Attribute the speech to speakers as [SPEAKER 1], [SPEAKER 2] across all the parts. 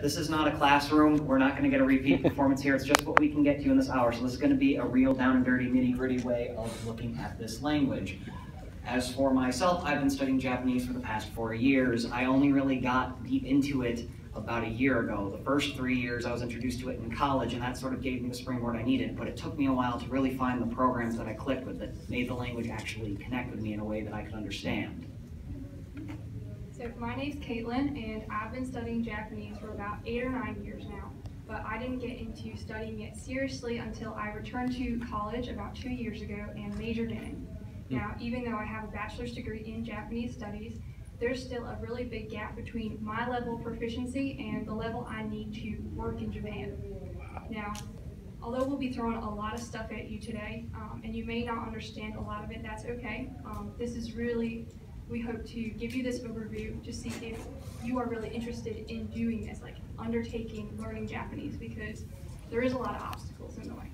[SPEAKER 1] said, this is not a classroom. We're not going to get a repeat performance here. It's just what we can get to in this hour. So this is going to be a real down and dirty, nitty-gritty way of looking at this language. As for myself, I've been studying Japanese for the past 4 years. I only really got deep into it about a year ago. The first 3 years I was introduced to it in college, and that sort of gave me the springboard I needed, but it took me a while to really find the programs that I clicked with that made the language actually connect with me in a way that I could understand.
[SPEAKER 2] So my name's Caitlin, and I've been studying Japanese for about 8 or 9 years now, but I didn't get into studying it seriously until I returned to college about 2 years ago and majored in it. Now, even though I have a bachelor's degree in Japanese studies, there's still a really big gap between my level of proficiency and the level I need to work in Japan. Now, although we'll be throwing a lot of stuff at you today, and you may not understand a lot of it, that's okay. This is really, we hope to give you this overview to see if you are really interested in doing this, like undertaking learning Japanese, because there is a lot of obstacles in the way.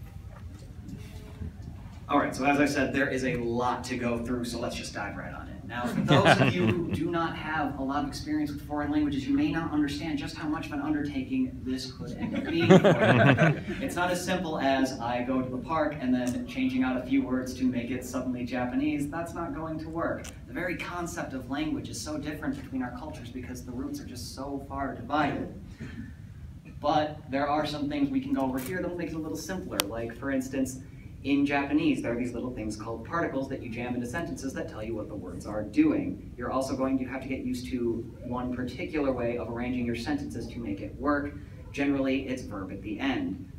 [SPEAKER 1] All right, so as I said, there is a lot to go through, so let's just dive right on it. Now, for those of you who do not have a lot of experience with foreign languages, you may not understand just how much of an undertaking this could end up being for you. It's not as simple as I go to the park and then changing out a few words to make it suddenly Japanese. That's not going to work. The very concept of language is so different between our cultures because the roots are just so far divided. But there are some things we can go over here that will make it a little simpler, like, for instance, in Japanese, there are these little things called particles that you jam into sentences that tell you what the words are doing. You're also going to have to get used to one particular way of arranging your sentences to make it work. Generally, it's verb at the end.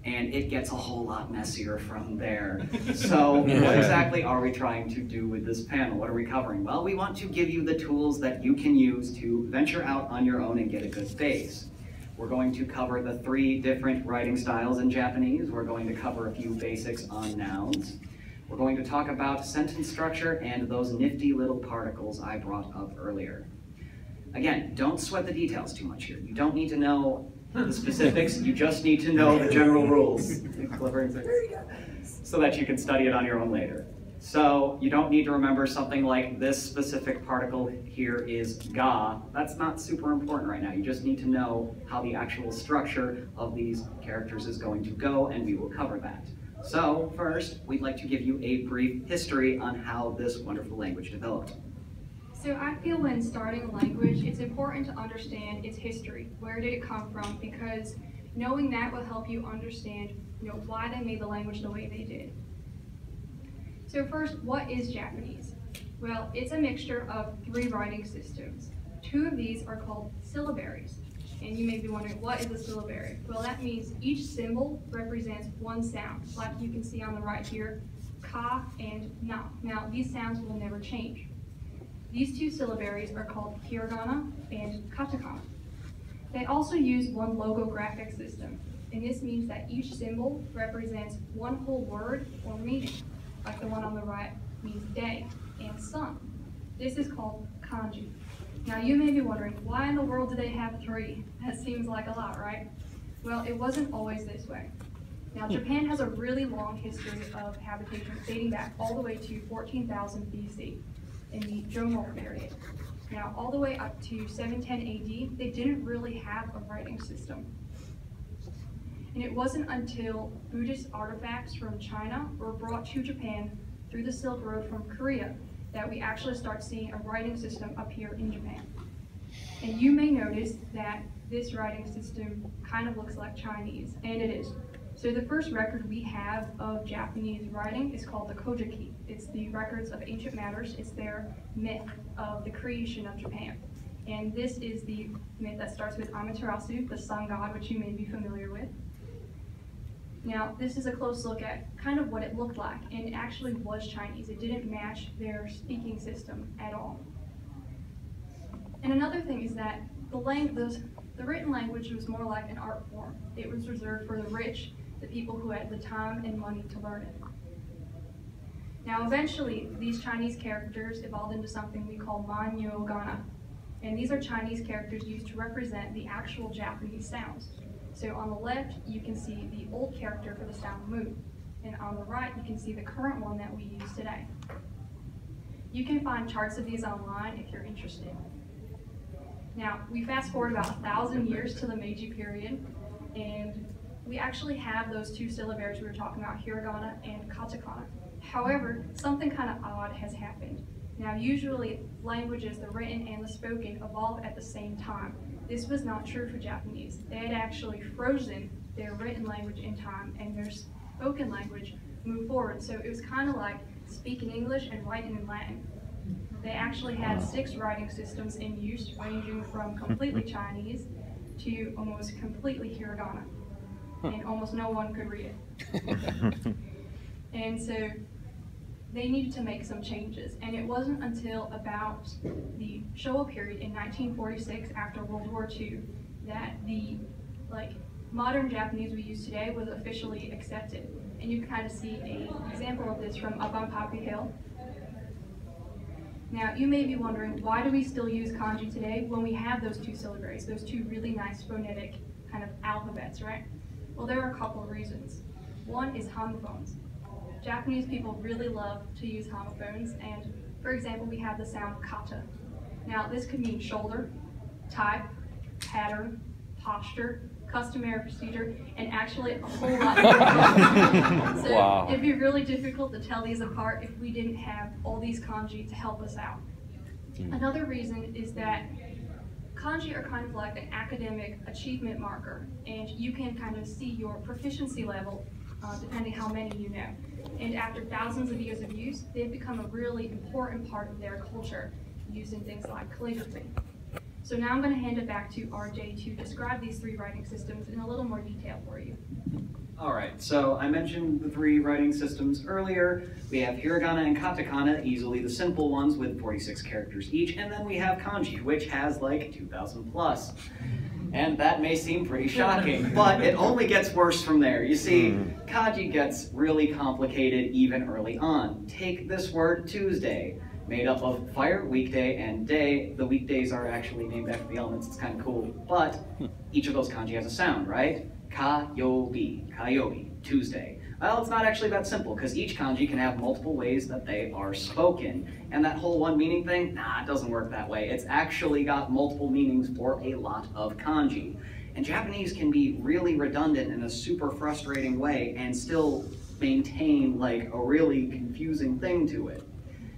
[SPEAKER 1] And it gets a whole lot messier from there. So what exactly are we trying to do with this panel? What are we covering? Well, we want to give you the tools that you can use to venture out on your own and get a good base. We're going to cover the 3 different writing styles in Japanese. We're going to cover a few basics on nouns. We're going to talk about sentence structure and those nifty little particles I brought up earlier. Again, don't sweat the details too much here. You don't need to know the specifics, you just need to know the general rules so that you can study it on your own later. So you don't need to remember something like this specific particle here is ga. That's not super important right now. You just need to know how the actual structure of these characters is going to go, and we will cover that. So first, we'd like to give you a brief history on how this wonderful language developed.
[SPEAKER 2] So I feel when starting a language, it's important to understand its history. Where did it come from? Because knowing that will help you understand, why they made the language the way they did. So first, what is Japanese? Well, it's a mixture of 3 writing systems. 2 of these are called syllabaries. And you may be wondering, what is a syllabary? Well, that means each symbol represents one sound, like you can see on the right here, ka and na. Now, these sounds will never change. These 2 syllabaries are called Hiragana and Katakana. They also use one logographic system, and this means that each symbol represents one whole word or meaning. Like the one on the right means day and sun. This is called kanji. Now you may be wondering, why in the world do they have 3? That seems like a lot, right? Well, it wasn't always this way. Now Japan has a really long history of habitation dating back all the way to 14,000 BC in the Jomo period. Now all the way up to 710 AD, they didn't really have a writing system. And it wasn't until Buddhist artifacts from China were brought to Japan through the Silk Road from Korea that we actually start seeing a writing system up here in Japan. And you may notice that this writing system kind of looks like Chinese, and it is. So the first record we have of Japanese writing is called the Kojiki. It's the records of ancient matters. It's their myth of the creation of Japan. And this is the myth that starts with Amaterasu, the sun god, which you may be familiar with. Now, this is a close look at kind of what it looked like, and it actually was Chinese. It didn't match their speaking system at all. And another thing is that the written language was more like an art form. It was reserved for the rich, the people who had the time and money to learn it. Now, eventually, these Chinese characters evolved into something we call man-nyo-gana, and these are Chinese characters used to represent the actual Japanese sounds. So on the left, you can see the old character for the sound mu, and on the right, you can see the current one that we use today. You can find charts of these online if you're interested. Now, we fast forward about 1,000 years to the Meiji period, and we actually have those two syllabaries we were talking about, hiragana and katakana. However, something kind of odd has happened. Now, usually languages, the written and the spoken, evolve at the same time. This was not true for Japanese. They had actually frozen their written language in time, and their spoken language moved forward. So it was kind of like speaking English and writing in Latin. They actually had 6 writing systems in use, ranging from completely Chinese to almost completely hiragana, and almost no one could read it. And so they needed to make some changes, and it wasn't until about the Showa period in 1946, after World War II, that the modern Japanese we use today was officially accepted. And you can kind of see an example of this from up on Poppy Hill. Now, you may be wondering, why do we still use kanji today when we have those two syllabaries, those two really nice phonetic kind of alphabets, right? Well, there are a couple of reasons. One is homophones. Japanese people really love to use homophones, and for example, we have the sound kata. Now, this could mean shoulder, type, pattern, posture, customary procedure, and actually a whole lot more. So wow. It'd be really difficult to tell these apart if we didn't have all these kanji to help us out. Another reason is that kanji are kind of like an academic achievement marker, and you can kind of see your proficiency level depending how many you know. And after thousands of years of use, they've become a really important part of their culture, using things like calligraphy. So now I'm going to hand it back to RJ to describe these 3 writing systems in a little more detail for you.
[SPEAKER 1] All right, so I mentioned the 3 writing systems earlier. We have hiragana and katakana, easily the simple ones with 46 characters each, and then we have kanji, which has like 2,000 plus. And that may seem pretty shocking, but it only gets worse from there. You see, kanji gets really complicated even early on. Take this word, Tuesday. Made up of fire, weekday, and day. The weekdays are actually named after the elements. It's kind of cool. But each of those kanji has a sound, right? Ka-yobi, kayobi, Tuesday. Well, it's not actually that simple, because each kanji can have multiple ways that they are spoken. And that whole one meaning thing, nah, it doesn't work that way. It's actually got multiple meanings for a lot of kanji. And Japanese can be really redundant in a super frustrating way and still maintain like a really confusing thing to it.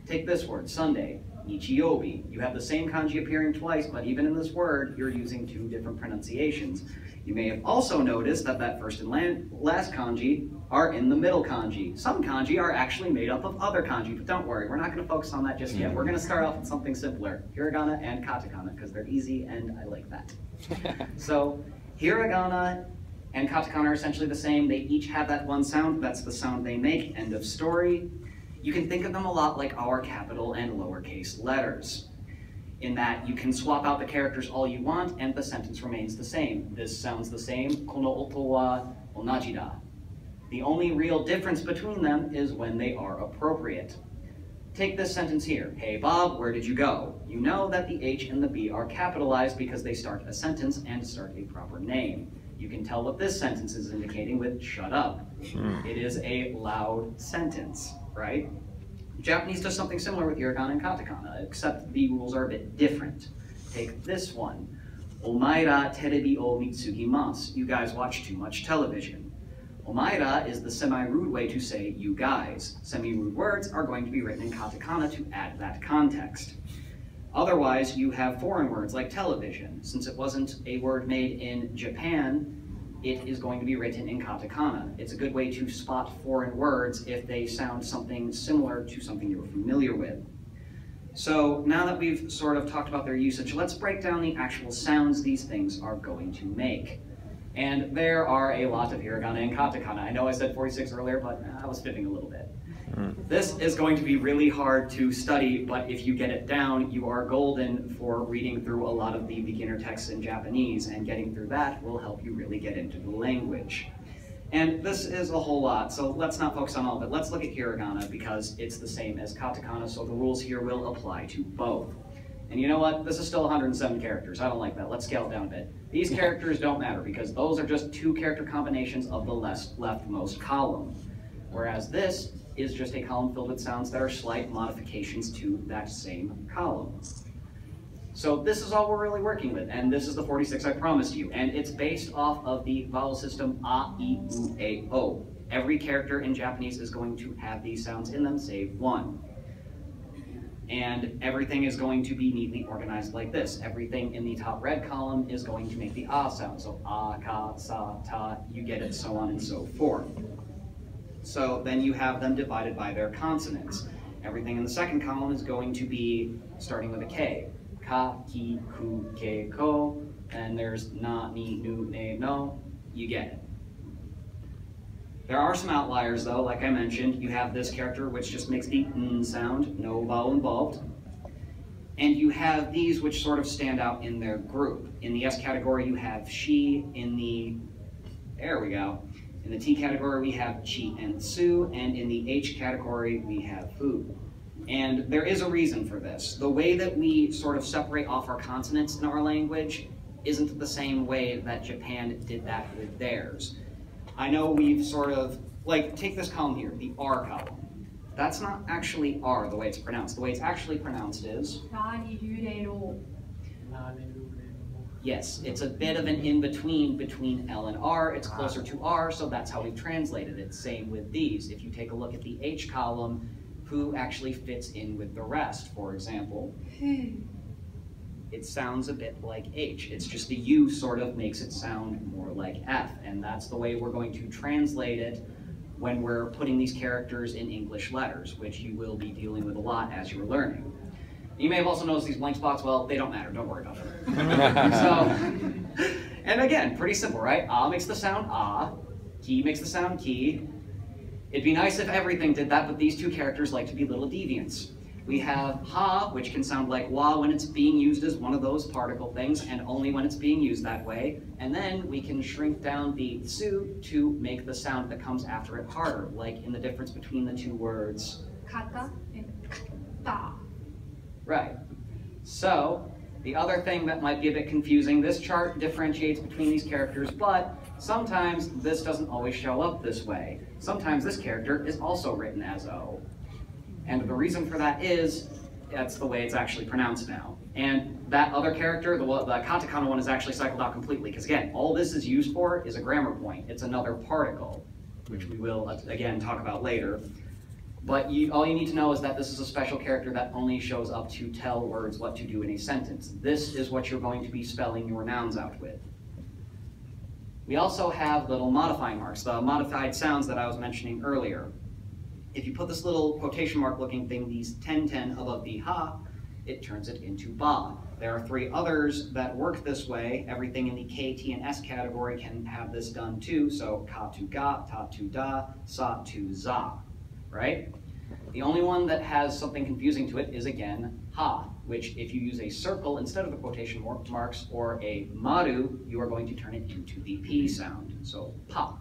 [SPEAKER 1] Take this word, Sunday, Nichiyobi. You have the same kanji appearing twice, but even in this word, you're using 2 different pronunciations. You may have also noticed that that first and last kanji are in the middle kanji. Some kanji are actually made up of other kanji, but don't worry, we're not going to focus on that just yet. We're going to start off with something simpler, hiragana and katakana, because they're easy and I like that. So, hiragana and katakana are essentially the same. They each have that one sound. That's the sound they make. End of story. You can think of them a lot like our capital and lowercase letters, in that you can swap out the characters all you want and the sentence remains the same. This sounds the same, kono oto wa onaji da. The only real difference between them is when they are appropriate. Take this sentence here, hey Bob, where did you go? You know that the H and the B are capitalized because they start a sentence and start a proper name. You can tell what this sentence is indicating with shut up. It is a loud sentence, right? Japanese does something similar with hiragana and katakana, except the rules are a bit different. Take this one. Omaira terebi o mitsugimasu. You guys watch too much television. Omaira is the semi-rude way to say you guys. Semi-rude words are going to be written in katakana to add that context. Otherwise, you have foreign words like television. Since it wasn't a word made in Japan, it is going to be written in katakana. It's a good way to spot foreign words if they sound something similar to something you're familiar with. So now that we've sort of talked about their usage, let's break down the actual sounds these things are going to make. And there are a lot of hiragana and katakana. I know I said 46 earlier, but I was fibbing a little bit. This is going to be really hard to study, but if you get it down, you are golden for reading through a lot of the beginner texts in Japanese, and getting through that will help you really get into the language. And this is a whole lot, so let's not focus on all of it. Let's look at hiragana because it's the same as katakana, so the rules here will apply to both. And you know what? This is still 107 characters. I don't like that. Let's scale it down a bit. These characters don't matter because those are just 2 character combinations of the leftmost column. Whereas this is just a column filled with sounds that are slight modifications to that same column. So this is all we're really working with, and this is the 46 I promised you, and it's based off of the vowel system a, I, U, A, O. Every character in Japanese is going to have these sounds in them, save one. And everything is going to be neatly organized like this. Everything in the top red column is going to make the a sound. So a, ka, sa, ta, you get it, so on and so forth. So then you have them divided by their consonants. Everything in the second column is going to be starting with a K. Ka, ki, ku, ke, ko. And there's na, ni, nu, ne, no. You get it. There are some outliers though, like I mentioned. You have this character which just makes the n sound, no vowel involved. And you have these which sort of stand out in their group. In the S category you have she, in the, there we go. In the T category we have chi and su, and in the H category we have fu. And there is a reason for this. The way that we sort of separate off our consonants in our language isn't the same way that Japan did that with theirs. I know we've sort of, like, take this column here, the R column. That's not actually R the way it's pronounced. The way it's actually pronounced is... Yes, it's a bit of an in-between between L and R. It's closer to R, so that's how we've translated it. Same with these. If you take a look at the H column, who actually fits in with the rest. For example, it sounds a bit like H. It's just the U sort of makes it sound more like F, and that's the way we're going to translate it when we're putting these characters in English letters, which you will be dealing with a lot as you're learning. You may have also noticed these blank spots. Well, they don't matter. Don't worry about them. So, and again, pretty simple, right? A makes the sound A. Ki makes the sound ki. It'd be nice if everything did that, but these two characters like to be little deviants. We have ha, which can sound like wa when it's being used as one of those particle things, and only when it's being used that way. And then we can shrink down the su to make the sound that comes after it harder, like in the difference between the two words.
[SPEAKER 2] Kata and kata.
[SPEAKER 1] Right. So, the other thing that might be a bit confusing, this chart differentiates between these characters, but sometimes this doesn't always show up this way. Sometimes this character is also written as O. And the reason for that is, that's the way it's actually pronounced now. And that other character, the katakana one, is actually cycled out completely, because again, all this is used for is a grammar point. It's another particle, which we will, again, talk about later. But all you need to know is that this is a special character that only shows up to tell words what to do in a sentence. This is what you're going to be spelling your nouns out with. We also have little modifying marks, the modified sounds that I was mentioning earlier. If you put this little quotation mark looking thing, these 10 above the ha, it turns it into ba. There are three others that work this way. Everything in the K, T, and S category can have this done too. So ka to ga, ta to da, sa to za, right? The only one that has something confusing to it is, again, ha, which if you use a circle instead of the quotation marks or a maru, you are going to turn it into the P sound, so pa.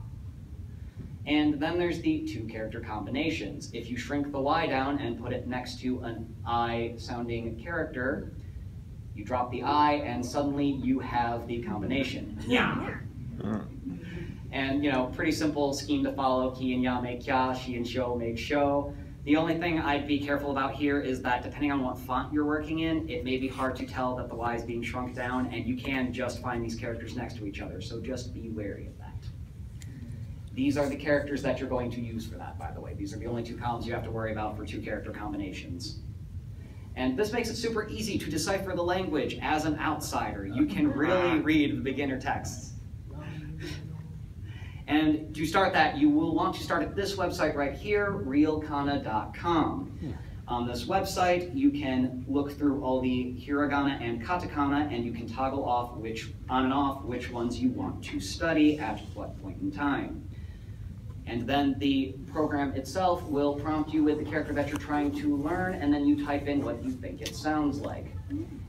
[SPEAKER 1] And then there's the two character combinations. If you shrink the Y down and put it next to an I sounding character, you drop the I and suddenly you have the combination. Yeah. And you know, pretty simple scheme to follow. Ki and ya make kya, shi and sho make sho. The only thing I'd be careful about here is that depending on what font you're working in, it may be hard to tell that the Y is being shrunk down, and you can just find these characters next to each other, so just be wary of that. These are the characters that you're going to use for that, by the way. These are the only two columns you have to worry about for two character combinations. And this makes it super easy to decipher the language as an outsider. You can really read the beginner texts. And to start that, you will want to start at this website right here, realkana.com. On this website, you can look through all the hiragana and katakana, and you can toggle off on and off which ones you want to study at what point in time. And then the program itself will prompt you with the character that you're trying to learn, and then you type in what you think it sounds like.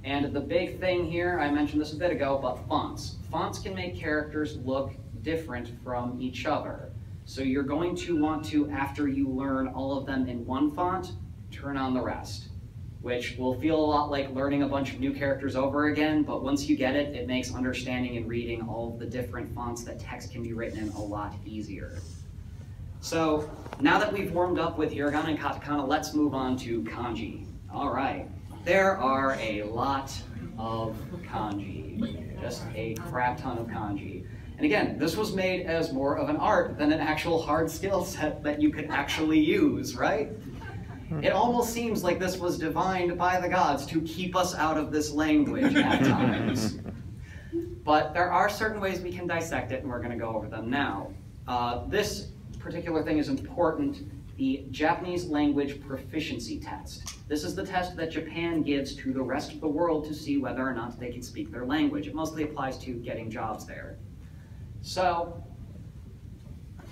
[SPEAKER 1] And the big thing here, I mentioned this a bit ago, but fonts. Fonts can make characters look different from each other. So you're going to want to, after you learn all of them in one font, turn on the rest, which will feel a lot like learning a bunch of new characters over again, but once you get it, it makes understanding and reading all of the different fonts that text can be written in a lot easier. So now that we've warmed up with hiragana and katakana, let's move on to kanji. All right. There are a lot of kanji, just a crap ton of kanji. And again, this was made as more of an art than an actual hard skill set that you could actually use, right? It almost seems like this was divined by the gods to keep us out of this language at times. But there are certain ways we can dissect it, and we're going to go over them now. This particular thing is important, the Japanese language proficiency test. This is the test that Japan gives to the rest of the world to see whether or not they can speak their language. It mostly applies to getting jobs there. So,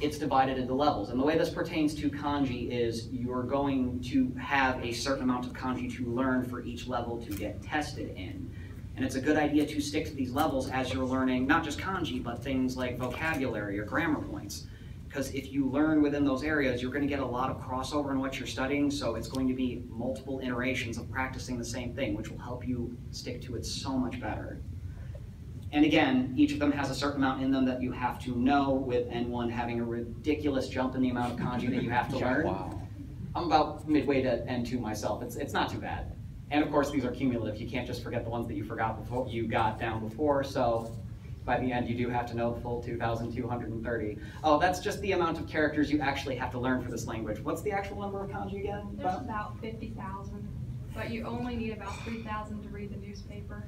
[SPEAKER 1] it's divided into levels. And the way this pertains to kanji is you're going to have a certain amount of kanji to learn for each level to get tested in. And it's a good idea to stick to these levels as you're learning not just kanji, but things like vocabulary or grammar points. Because if you learn within those areas, you're going to get a lot of crossover in what you're studying, so it's going to be multiple iterations of practicing the same thing, which will help you stick to it so much better. And again, each of them has a certain amount in them that you have to know, with N1 having a ridiculous jump in the amount of kanji that you have to learn.
[SPEAKER 3] Wow.
[SPEAKER 1] I'm about midway to N2 myself. It's not too bad. And of course, these are cumulative. You can't just forget the ones that you forgot before, you got down before, so by the end, you do have to know the full 2,230. Oh, that's just the amount of characters you actually have to learn for this language. What's the actual number of kanji again?
[SPEAKER 2] There's about 50,000, but you only need about 3,000 to read the newspaper.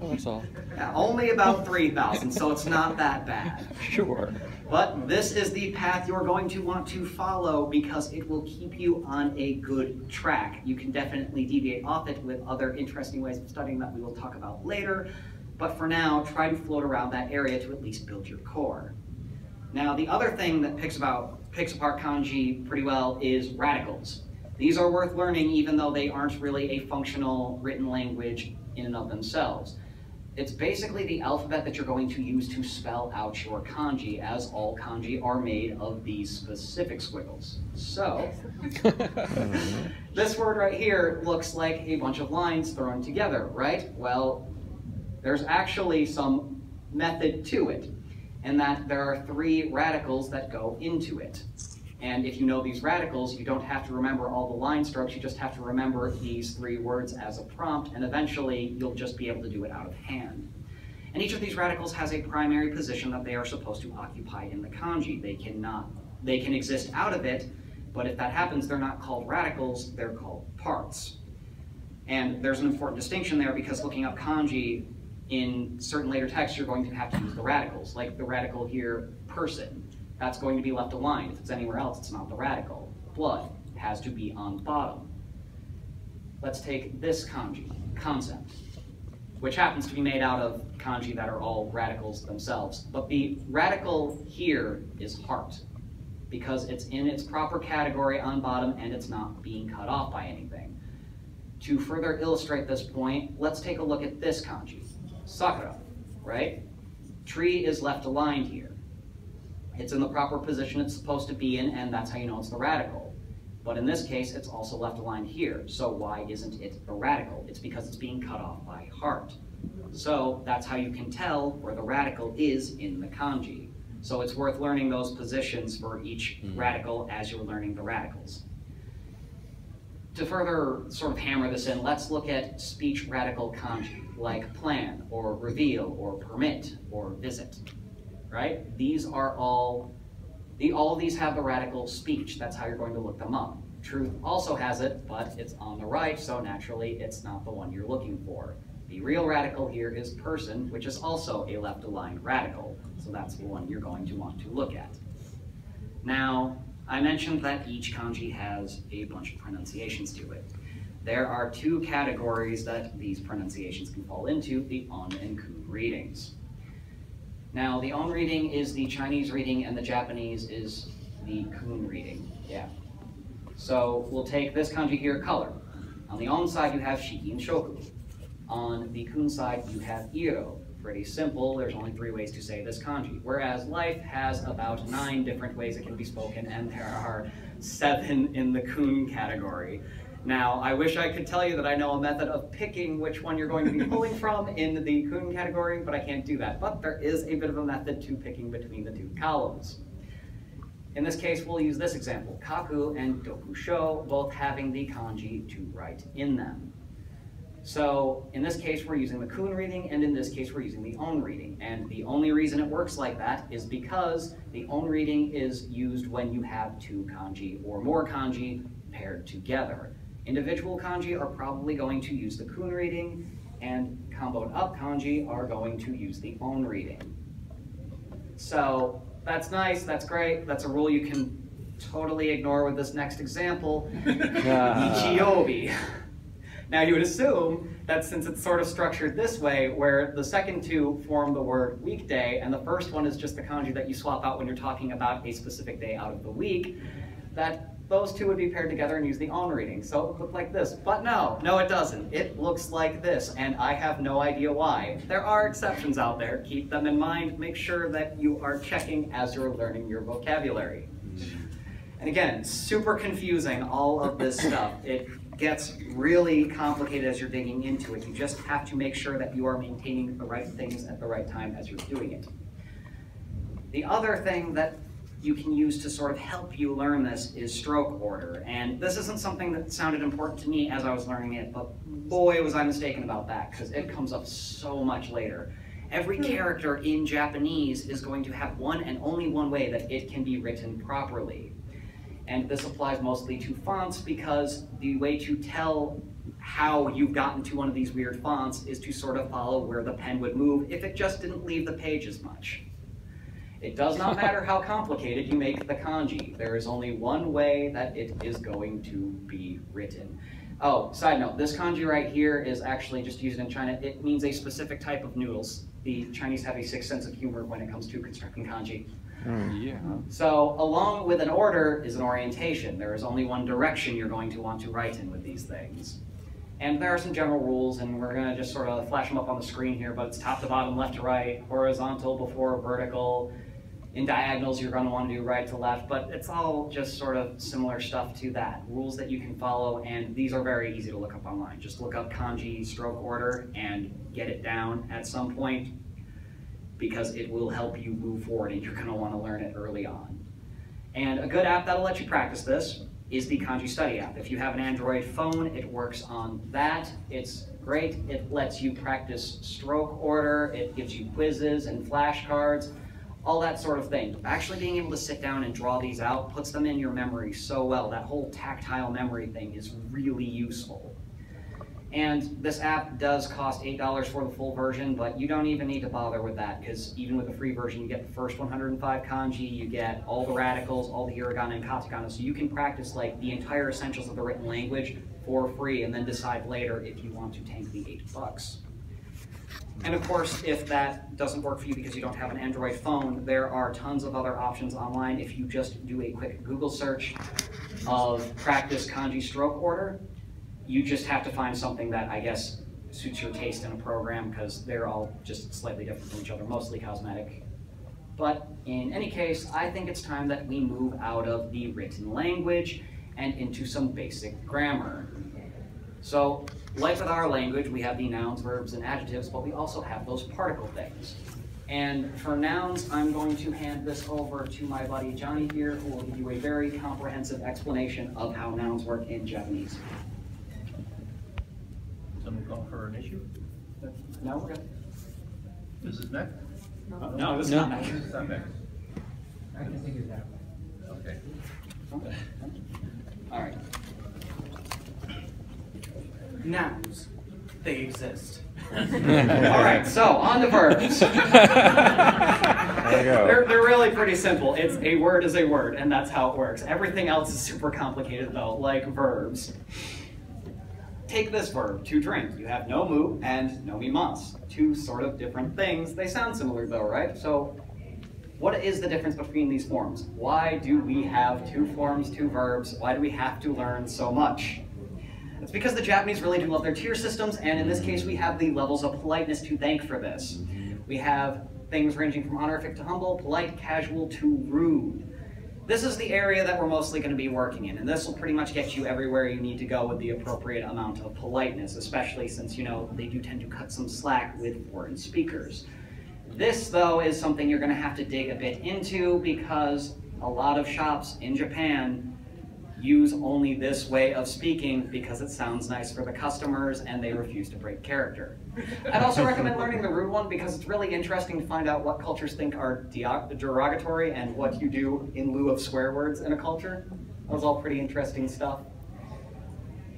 [SPEAKER 3] Oh, that's all.
[SPEAKER 1] Yeah, only about 3,000, so it's not that bad.
[SPEAKER 3] Sure.
[SPEAKER 1] But this is the path you're going to want to follow because it will keep you on a good track. You can definitely deviate off it with other interesting ways of studying that we will talk about later. But for now, try to float around that area to at least build your core. Now, the other thing that picks apart kanji pretty well is radicals. These are worth learning even though they aren't really a functional written language in and of themselves. It's basically the alphabet that you're going to use to spell out your kanji, as all kanji are made of these specific squiggles. So, this word right here looks like a bunch of lines thrown together, right? Well, there's actually some method to it, in that there are 3 radicals that go into it. And if you know these radicals, you don't have to remember all the line strokes, you just have to remember these 3 words as a prompt, and eventually you'll just be able to do it out of hand. And each of these radicals has a primary position that they are supposed to occupy in the kanji. They can exist out of it, but if that happens, they're not called radicals, they're called parts. And there's an important distinction there because looking up kanji, in certain later texts, you're going to have to use the radicals, like the radical here, person. That's going to be left aligned. If it's anywhere else, it's not the radical. Blood has to be on the bottom. Let's take this kanji, concept, which happens to be made out of kanji that are all radicals themselves. But the radical here is heart, because it's in its proper category on bottom and it's not being cut off by anything. To further illustrate this point, let's take a look at this kanji. Sakura, right? Tree is left aligned here. It's in the proper position it's supposed to be in, and that's how you know it's the radical. But in this case, it's also left aligned here. So why isn't it the radical? It's because it's being cut off by heart. So that's how you can tell where the radical is in the kanji. So it's worth learning those positions for each radical as you're learning the radicals. To further sort of hammer this in, let's look at speech radical kanji, like plan, or reveal, or permit, or visit, right? These are all of these have the radical speech. That's how you're going to look them up. Truth also has it, but it's on the right, so naturally it's not the one you're looking for. The real radical here is person, which is also a left-aligned radical, so that's the one you're going to want to look at. Now, I mentioned that each kanji has a bunch of pronunciations to it. There are 2 categories that these pronunciations can fall into, the on and kun readings. Now, the on reading is the Chinese reading and the Japanese is the kun reading. Yeah. So we'll take this kanji here, color. On the on side, you have shiki and shoku. On the kun side, you have iro. Pretty simple, there's only 3 ways to say this kanji, whereas life has about 9 different ways it can be spoken, and there are 7 in the kun category. Now, I wish I could tell you that I know a method of picking which one you're going to be pulling from in the kun category, but I can't do that. But there is a bit of a method to picking between the 2 columns. In this case, we'll use this example, kaku and dokusho, both having the kanji to write in them. So in this case, we're using the kun reading, and in this case, we're using the on reading. And the only reason it works like that is because the on reading is used when you have two kanji or more kanji paired together. Individual kanji are probably going to use the kun reading, and comboed up kanji are going to use the on reading. So that's nice, that's great, that's a rule you can totally ignore with this next example, Ichiobi. Now you would assume that since it's sort of structured this way, where the second two form the word weekday, and the first one is just the kanji that you swap out when you're talking about a specific day out of the week, that those two would be paired together and use the on reading. So it would look like this. But no, it doesn't. It looks like this, and I have no idea why. There are exceptions out there. Keep them in mind. Make sure that you are checking as you're learning your vocabulary. And again, super confusing, all of this stuff. It gets really complicated as you're digging into it. You just have to make sure that you are maintaining the right things at the right time as you're doing it. The other thing that you can use to sort of help you learn this is stroke order. And this isn't something that sounded important to me as I was learning it, but boy was I mistaken about that, because it comes up so much later. Every character in Japanese is going to have one and only one way that it can be written properly. And this applies mostly to fonts, because the way to tell how you've gotten to one of these weird fonts is to sort of follow where the pen would move if it just didn't leave the page as much. It does not matter how complicated you make the kanji. There is only one way that it is going to be written. Oh, side note, this kanji right here is actually just used in China. It means a specific type of noodles. The Chinese have a sixth sense of humor when it comes to constructing kanji.
[SPEAKER 3] Yeah.
[SPEAKER 1] So along with an order is an orientation. There is only one direction you're going to want to write in with these things. And there are some general rules, and we're going to just sort of flash them up on the screen here, but it's top to bottom, left to right, horizontal before vertical. In diagonals, you're going to want to do right to left, but it's all just sort of similar stuff to that. Rules that you can follow, and these are very easy to look up online. Just look up kanji stroke order and get it down at some point, because it will help you move forward, and you're going to want to learn it early on. And a good app that'll let you practice this is the Kanji Study App. If you have an Android phone, it works on that. It's great. It lets you practice stroke order. It gives you quizzes and flashcards, all that sort of thing. Actually being able to sit down and draw these out puts them in your memory so well. That whole tactile memory thing is really useful. And this app does cost $8 for the full version, but you don't even need to bother with that, because even with the free version, you get the first 105 kanji, you get all the radicals, all the hiragana and katakana, so you can practice like the entire essentials of the written language for free, and then decide later if you want to tank the $8. And of course, if that doesn't work for you because you don't have an Android phone, there are tons of other options online. If you just do a quick Google search of practice kanji stroke order, you just have to find something that I guess suits your taste in a program, because they're all just slightly different from each other, mostly cosmetic. But in any case, I think it's time that we move out of the written language and into some basic grammar. So, like with our language, we have the nouns, verbs, and adjectives, but we also have those particle things. And for nouns, I'm going to hand this over to my buddy Johnny here, who will give you a very comprehensive explanation of how nouns work in Japanese.
[SPEAKER 4] Someone call for an issue?
[SPEAKER 1] No, we're good.
[SPEAKER 4] This is next?
[SPEAKER 1] No, this is not next.
[SPEAKER 4] This is not next.
[SPEAKER 5] I can figure that out.
[SPEAKER 4] Okay.
[SPEAKER 1] Okay. All right.
[SPEAKER 6] Nouns. They exist.
[SPEAKER 1] All right, so on to verbs.
[SPEAKER 3] There you go.
[SPEAKER 1] They're really pretty simple. It's a word is a word, and that's how it works. Everything else is super complicated though, like verbs. Take this verb, to drink. You have no mu and nomimasu. Two sort of different things. They sound similar though, right? So what is the difference between these forms? Why do we have two forms, two verbs? Why do we have to learn so much? It's because the Japanese really do love their tier systems, and in this case we have the levels of politeness to thank for this. We have things ranging from honorific to humble, polite, casual to rude. This is the area that we're mostly going to be working in, and this will pretty much get you everywhere you need to go with the appropriate amount of politeness, especially since, you know, they do tend to cut some slack with foreign speakers. This, though, is something you're going to have to dig a bit into, because a lot of shops in Japan use only this way of speaking because it sounds nice for the customers and they refuse to break character. I'd also recommend learning the rude one because it's really interesting to find out what cultures think are derogatory and what you do in lieu of swear words in a culture. That was all pretty interesting stuff.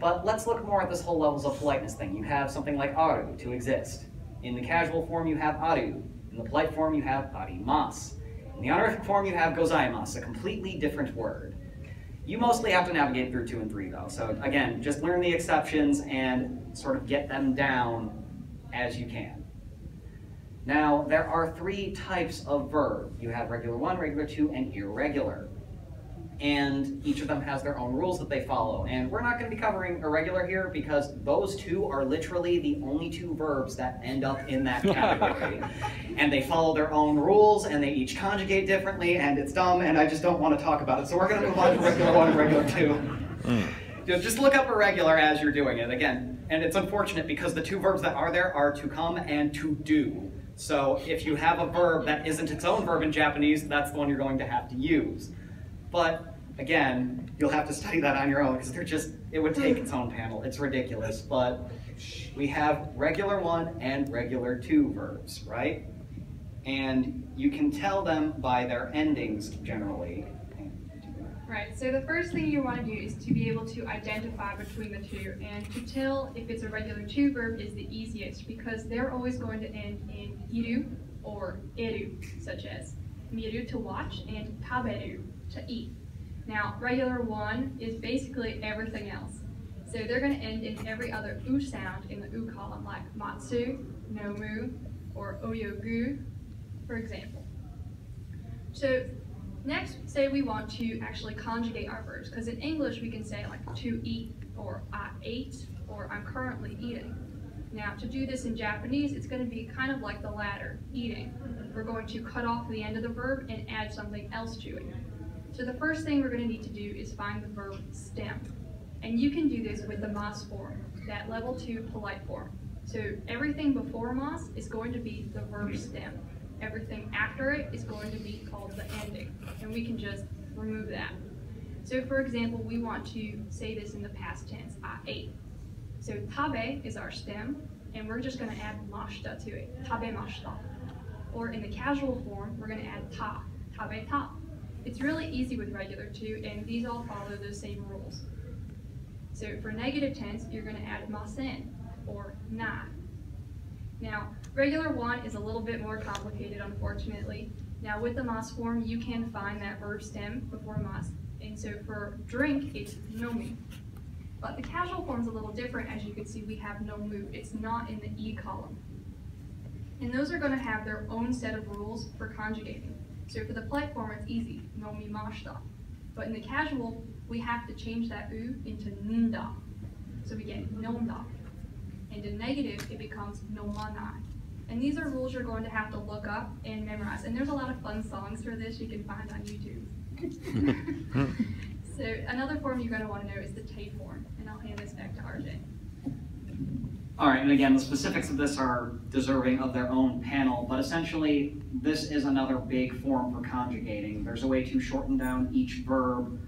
[SPEAKER 1] But let's look more at this whole levels of politeness thing. You have something like aru, to exist. In the casual form, you have aru. In the polite form, you have arimasu. In the honorific form, you have gozaimasu, a completely different word. You mostly have to navigate through 2 and 3, though. So again, just learn the exceptions and sort of get them down as you can. Now, there are 3 types of verb. You have regular 1, regular 2, and irregular. And each of them has their own rules that they follow. And we're not going to be covering irregular here because those 2 are literally the only 2 verbs that end up in that category. And they follow their own rules, and they each conjugate differently, and it's dumb, and I just don't want to talk about it. So we're going to move on to regular 1 and regular 2. Just look up irregular as you're doing it. Again, and it's unfortunate because the 2 verbs that are there are to come and to do. So if you have a verb that isn't its own verb in Japanese, that's the one you're going to have to use. But again, you'll have to study that on your own because it would take its own panel. It's ridiculous. But we have regular 1 and regular 2 verbs, right? And you can tell them by their endings generally.
[SPEAKER 2] Right, so the first thing you want to do is to be able to identify between the 2, and to tell if it's a regular 2 verb is the easiest because they're always going to end in iru or eru, such as miru, to watch, and taberu, to eat. Now, regular 1 is basically everything else. So they're going to end in every other u sound in the u column, like matsu, nomu, or oyogu, for example. So next, say we want to actually conjugate our verbs, because in English we can say like to eat, or I ate, or I'm currently eating. Now, to do this in Japanese, it's going to be kind of like the latter, eating. We're going to cut off the end of the verb and add something else to it. So the first thing we're going to need to do is find the verb stem. And you can do this with the mas form, that level 2 polite form. So everything before mas is going to be the verb stem. Everything after it is going to be called the ending. And we can just remove that. So for example, we want to say this in the past tense, I ate. So tabe is our stem, and we're just going to add mashita to it, tabemashita. Or in the casual form, we're going to add ta, tabeta. It's really easy with regular 2, and these all follow those same rules. So for negative tense, you're going to add masen, or na. Now, regular 1 is a little bit more complicated, unfortunately. Now, with the mas form, you can find that verb stem before mas. And so for drink, it's nomi. But the casual form is a little different. As you can see, we have nomu. It's not in the e column. And those are going to have their own set of rules for conjugating. So for the polite form, it's easy, nomimashita. But in the casual, we have to change that u into nda. So we get nomda. And in negative, it becomes nomana. And these are rules you're going to have to look up and memorize. And there's a lot of fun songs for this you can find on YouTube. So another form you're going to want to know is the te form. And I'll hand this back to RJ.
[SPEAKER 1] All right, and again, the specifics of this are deserving of their own panel, but essentially, this is another big form for conjugating. There's a way to shorten down each verb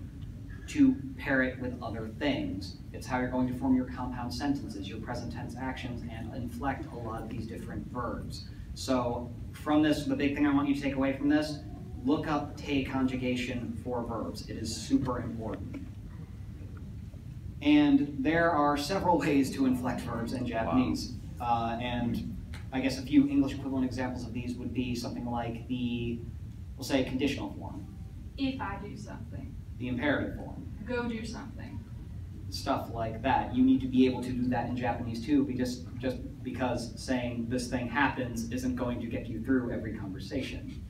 [SPEAKER 1] to pair it with other things. It's how you're going to form your compound sentences, your present tense actions, and inflect a lot of these different verbs. So from this, the big thing I want you to take away from this, look up te conjugation for verbs. It is super important. And there are several ways to inflect verbs in Japanese. Wow. And I guess a few English equivalent examples of these would be something like the, we'll say, conditional form.
[SPEAKER 2] If I do something.
[SPEAKER 1] The imperative form.
[SPEAKER 2] Go do something.
[SPEAKER 1] Stuff like that. You need to be able to do that in Japanese too, just because saying this thing happens isn't going to get you through every conversation.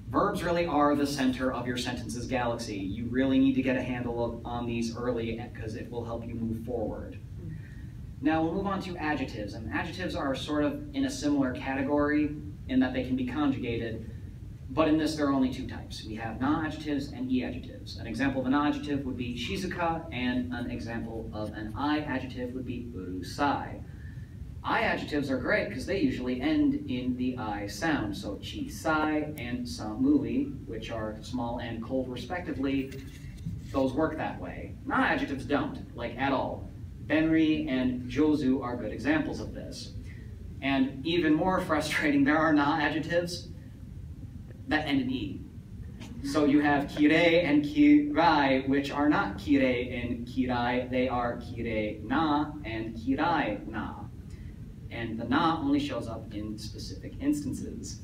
[SPEAKER 1] Verbs really are the center of your sentences galaxy. You really need to get a handle on these early because it will help you move forward. Now we'll move on to adjectives, and adjectives are sort of in a similar category in that they can be conjugated, but in this there are only 2 types. We have non-adjectives and e-adjectives. An example of a non-adjective would be shizuka, and an example of an I-adjective would be urusai. I-adjectives are great because they usually end in the I sound, so chisai and samui, which are small and cold respectively, those work that way. Non-adjectives don't, like at all. Benri and Jozu are good examples of this. And even more frustrating, there are non-adjectives that end in E. So you have kire and kirai, which are not kire and kirai, they are kire na and kirai na. And the na only shows up in specific instances.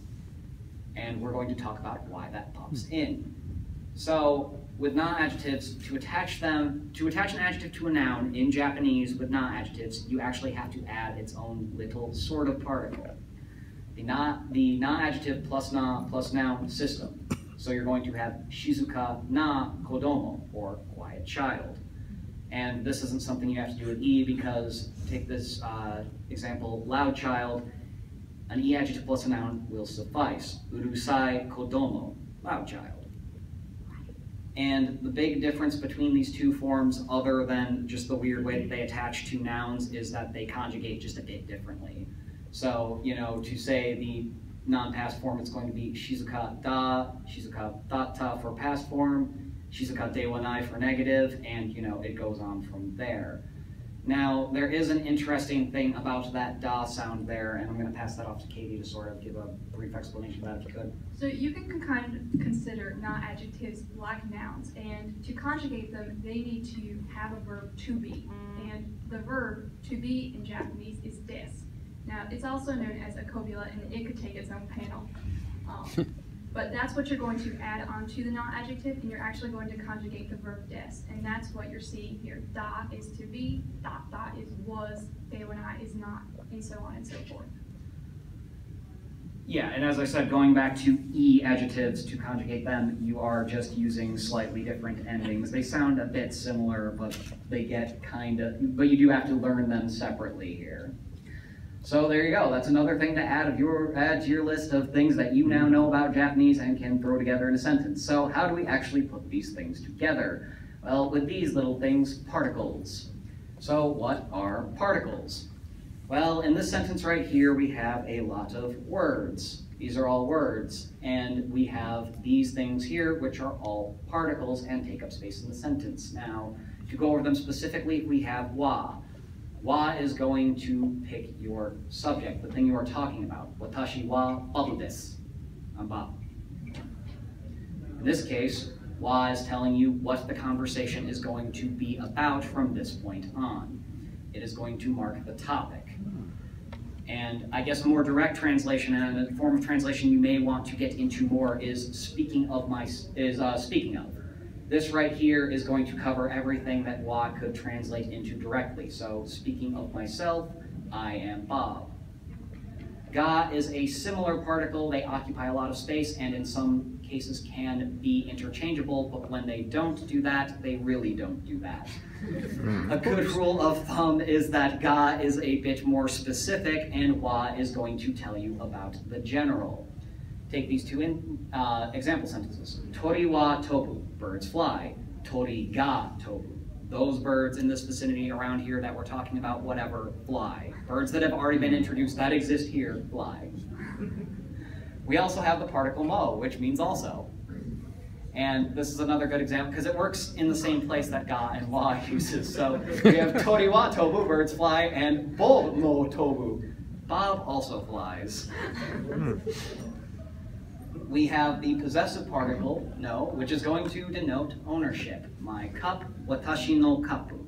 [SPEAKER 1] And we're going to talk about why that pops in. So with non-adjectives, to attach an adjective to a noun in Japanese with non-adjectives, you actually have to add its own little sort of particle. The non-adjective plus na plus noun system. So you're going to have shizuka na kodomo, or quiet child. And this isn't something you have to do with E because, take this example, loud child, an E adjective plus a noun will suffice. Urusai kodomo, loud child. And the big difference between these two forms, other than just the weird way that they attach to nouns, is that they conjugate just a bit differently. So, you know, to say the non-past form, it's going to be shizuka da, shizuka data for past form, shizuka de wa nai for negative, and, you know, it goes on from there. Now, there is an interesting thing about that da sound there, and I'm going to pass that off to Katie to sort of give a brief explanation of that if you could.
[SPEAKER 2] So you can kind of consider non-adjectives like nouns, and to conjugate them, they need to have a verb to be. And the verb to be in Japanese is des. Now, it's also known as a copula, and it could take its own panel. But that's what you're going to add onto the non-adjective, and you're actually going to conjugate the verb des. And that's what you're seeing here. Da is to be, da is was, de wa nai is not, and so on and so forth.
[SPEAKER 1] Yeah, and as I said, going back to E adjectives to conjugate them, you are just using slightly different endings. They sound a bit similar, but they get but you do have to learn them separately here. So there you go. That's another thing to add to your list of things that you now know about Japanese and can throw together in a sentence. So how do we actually put these things together? Well, with these little things, particles. So what are particles? Well, in this sentence right here, we have a lot of words. These are all words. And we have these things here, which are all particles and take up space in the sentence. Now, to go over them specifically, we have wa. Wa is going to pick your subject, the thing you are talking about. Watashi wa babu desu. I'm Bob. In this case, wa is telling you what the conversation is going to be about from this point on. It is going to mark the topic. And I guess a more direct translation and a form of translation you may want to get into more is speaking of. This right here is going to cover everything that wa could translate into directly. So, speaking of myself, I am Bob. Ga is a similar particle. They occupy a lot of space and in some cases can be interchangeable, but when they don't do that, they really don't do that. A good rule of thumb is that ga is a bit more specific and wa is going to tell you about the general. Take these two example sentences. Tori wa tobu, birds fly. Tori ga tobu, those birds in this vicinity around here that we're talking about, whatever, fly. Birds that have already been introduced that exist here, fly. We also have the particle mo, which means also. And this is another good example because it works in the same place that ga and wa uses. So we have tori wa tobu, birds fly, and bo mo tobu, Bob also flies. We have the possessive particle, no, which is going to denote ownership. My cup, watashi no kapu.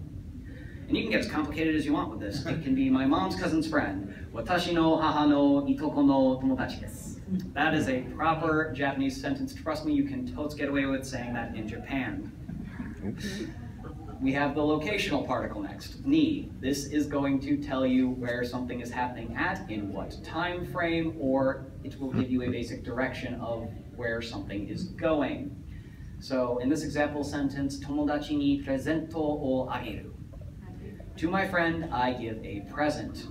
[SPEAKER 1] And you can get as complicated as you want with this. It can be my mom's cousin's friend. Watashi no haha no itoko no tomodachi desu. That is a proper Japanese sentence. Trust me, you can totes get away with saying that in Japan. We have the locational particle next, ni. This is going to tell you where something is happening at, in what time frame, or it will give you a basic direction of where something is going. So in this example sentence, tomodachi ni presento o ageru. To my friend, I give a present.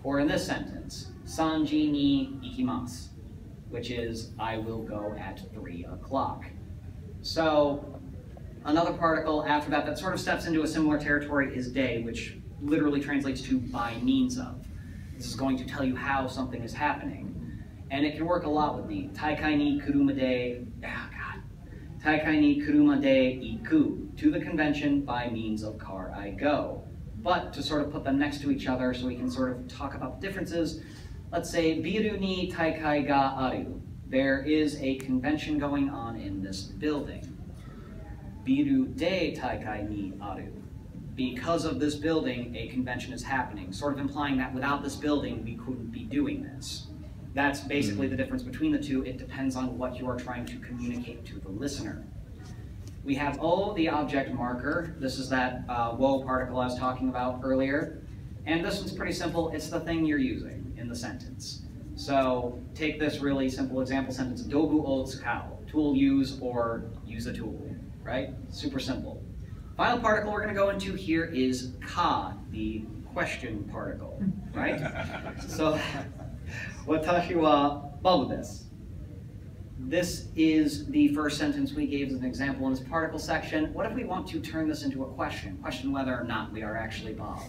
[SPEAKER 1] Or in this sentence, sanji ni ikimasu, which is I will go at 3 o'clock. So another particle after that sort of steps into a similar territory is de, which literally translates to by means of. This is going to tell you how something is happening. And it can work a lot with ni. Taikai ni kuruma de, Taikai ni kuruma de iku. To the convention by means of car I go. But to sort of put them next to each other so we can sort of talk about the differences, let's say biru ni taikai ga aru. There is a convention going on in this building. Biru de taikai ni aru. Because of this building, a convention is happening, sort of implying that without this building, we couldn't be doing this. That's basically the difference between the two. It depends on what you are trying to communicate to the listener. We have O, the object marker. This is that wo particle I was talking about earlier. And this one's pretty simple. It's the thing you're using in the sentence. So take this really simple example sentence, dogu o tsukau, tool use or use a tool, right? Super simple. Final particle we're going to go into here is ka, the question particle, right? So, watashi wa babu desu. This is the first sentence we gave as an example in this particle section. What if we want to turn this into a question? Question whether or not we are actually Bob.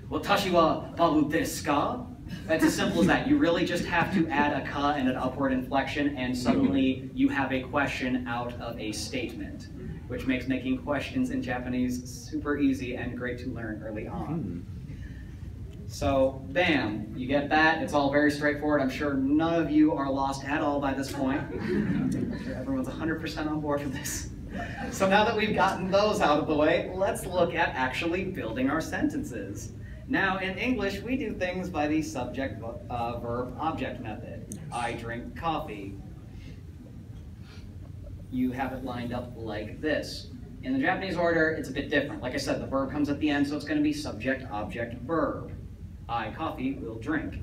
[SPEAKER 1] Watashi wa babu desu ka? That's as simple as that. You really just have to add a ka and an upward inflection, and suddenly you have a question out of a statement, which makes making questions in Japanese super easy and great to learn early on. So, bam, you get that. It's all very straightforward. I'm sure none of you are lost at all by this point. I'm sure everyone's 100% on board for this. So now that we've gotten those out of the way, let's look at actually building our sentences. Now, in English, we do things by the subject-verb-object method. I drink coffee. You have it lined up like this. In the Japanese order, it's a bit different. Like I said, the verb comes at the end, so it's going to be subject, object, verb. I, coffee, will drink.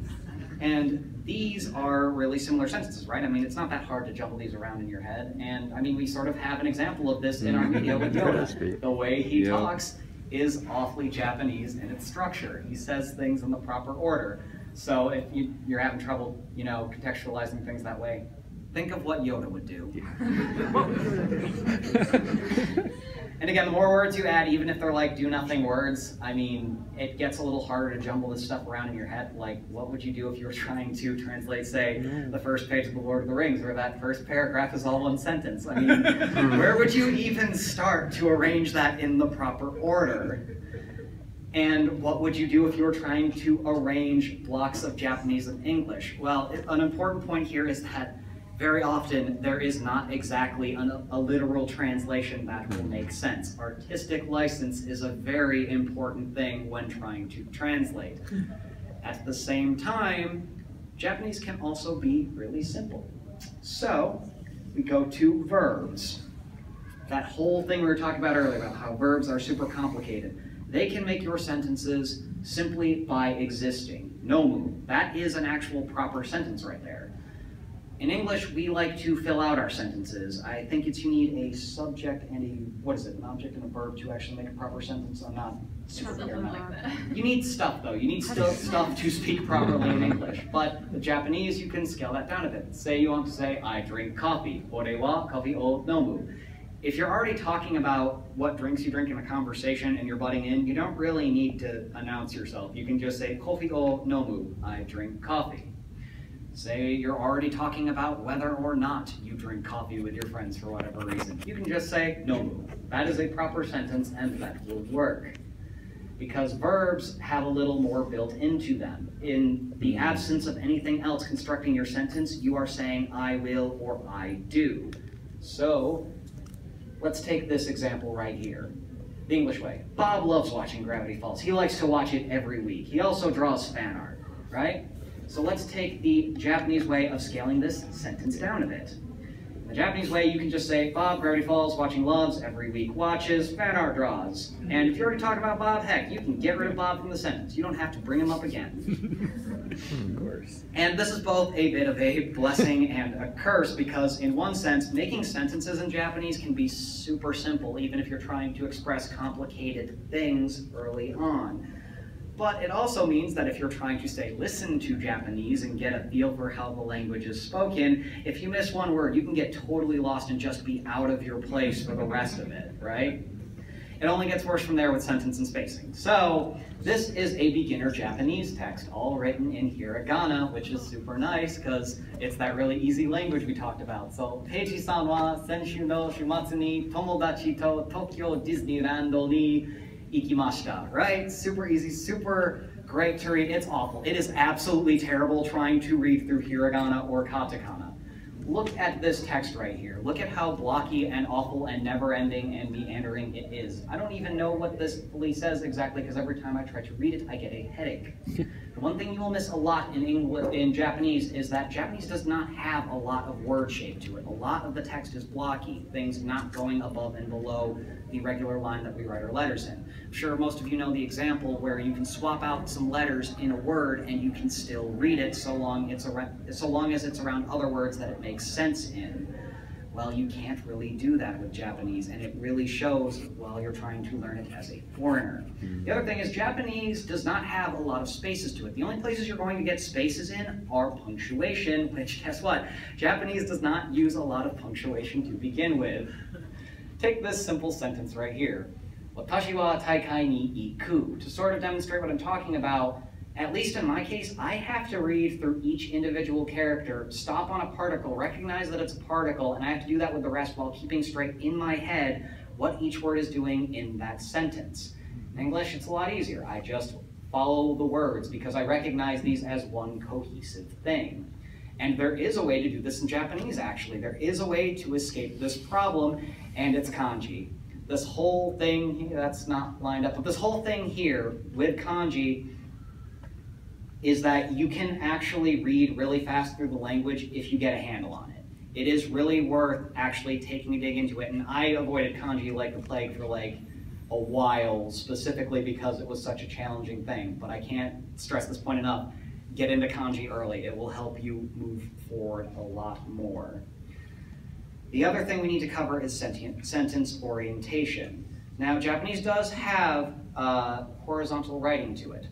[SPEAKER 1] And these are really similar sentences, right? I mean, it's not that hard to jumble these around in your head. And I mean, we sort of have an example of this in our video with Yoda. The way he talks is awfully Japanese in its structure. He says things in the proper order. So if you're having trouble, you know, contextualizing things that way, think of what Yoda would do. And again, the more words you add, even if they're like do-nothing words, I mean, it gets a little harder to jumble this stuff around in your head. Like, what would you do if you were trying to translate, say, the first page of The Lord of the Rings, where that first paragraph is all one sentence? I mean, where would you even start to arrange that in the proper order? And what would you do if you were trying to arrange blocks of Japanese and English? Well, an important point here is that very often, there is not exactly a literal translation that will make sense. Artistic license is a very important thing when trying to translate. At the same time, Japanese can also be really simple. So, we go to verbs. That whole thing we were talking about earlier about how verbs are super complicated. They can make your sentences simply by existing. Nomu. That is an actual proper sentence right there. In English, we like to fill out our sentences. I think you need a subject and an object and a verb to actually make a proper sentence. I'm not super clear on that. You need stuff, though. You need stuff to speak properly in English. But the Japanese, you can scale that down a bit. Say you want to say, I drink coffee. Ore wa coffee o nomu. If you're already talking about what drinks you drink in a conversation and you're butting in, you don't really need to announce yourself. You can just say, coffee o nomu. I drink coffee. Say you're already talking about whether or not you drink coffee with your friends for whatever reason. You can just say, nomu. That is a proper sentence and that will work. Because verbs have a little more built into them. In the absence of anything else constructing your sentence, you are saying I will or I do. So, let's take this example right here. The English way. Bob loves watching Gravity Falls. He likes to watch it every week. He also draws fan art, right? So let's take the Japanese way of scaling this sentence down a bit. In the Japanese way, you can just say, Bob, Gravity Falls, watching loves, every week watches, fan art draws. And if you're already talking about Bob, heck, you can get rid of Bob from the sentence. You don't have to bring him up again. Of course. And this is both a bit of a blessing and a curse, because in one sense, making sentences in Japanese can be super simple, even if you're trying to express complicated things early on. But it also means that if you're trying to, say, listen to Japanese and get a feel for how the language is spoken, if you miss one word, you can get totally lost and just be out of your place for the rest of it, right? It only gets worse from there with sentence and spacing. So this is a beginner Japanese text, all written in hiragana, which is super nice because it's that really easy language we talked about. So, Peiji-san wa senshu no shumatsu ni tomodachi to Tokyo Disneyland ni ikimashita, right? Super easy, super great to read. It's awful. It is absolutely terrible trying to read through hiragana or katakana. Look at this text right here. Look at how blocky and awful and never-ending and meandering it is. I don't even know what this fully says exactly because every time I try to read it, I get a headache. The one thing you will miss a lot in Japanese is that Japanese does not have a lot of word shape to it. A lot of the text is blocky, things not going above and below the regular line that we write our letters in. I'm sure most of you know the example where you can swap out some letters in a word and you can still read it so long as it's around other words that it makes sense in. Well, you can't really do that with Japanese, and it really shows while you're trying to learn it as a foreigner. The other thing is Japanese does not have a lot of spaces to it. The only places you're going to get spaces in are punctuation, which guess what? Japanese does not use a lot of punctuation to begin with. Take this simple sentence right here. Watashi wa taikai ni iku. To sort of demonstrate what I'm talking about, at least in my case, I have to read through each individual character, stop on a particle, recognize that it's a particle, and I have to do that with the rest while keeping straight in my head what each word is doing in that sentence. In English, it's a lot easier. I just follow the words because I recognize these as one cohesive thing. And there is a way to do this in Japanese, actually. There is a way to escape this problem, and it's kanji. This whole thing, that's not lined up, but this whole thing here with kanji is that you can actually read really fast through the language if you get a handle on it. It is really worth actually taking a dig into it, and I avoided kanji like the plague for like a while, specifically because it was such a challenging thing, but I can't stress this point enough. Get into kanji early. It will help you move forward a lot more. The other thing we need to cover is sentence orientation. Now, Japanese does have horizontal writing to it.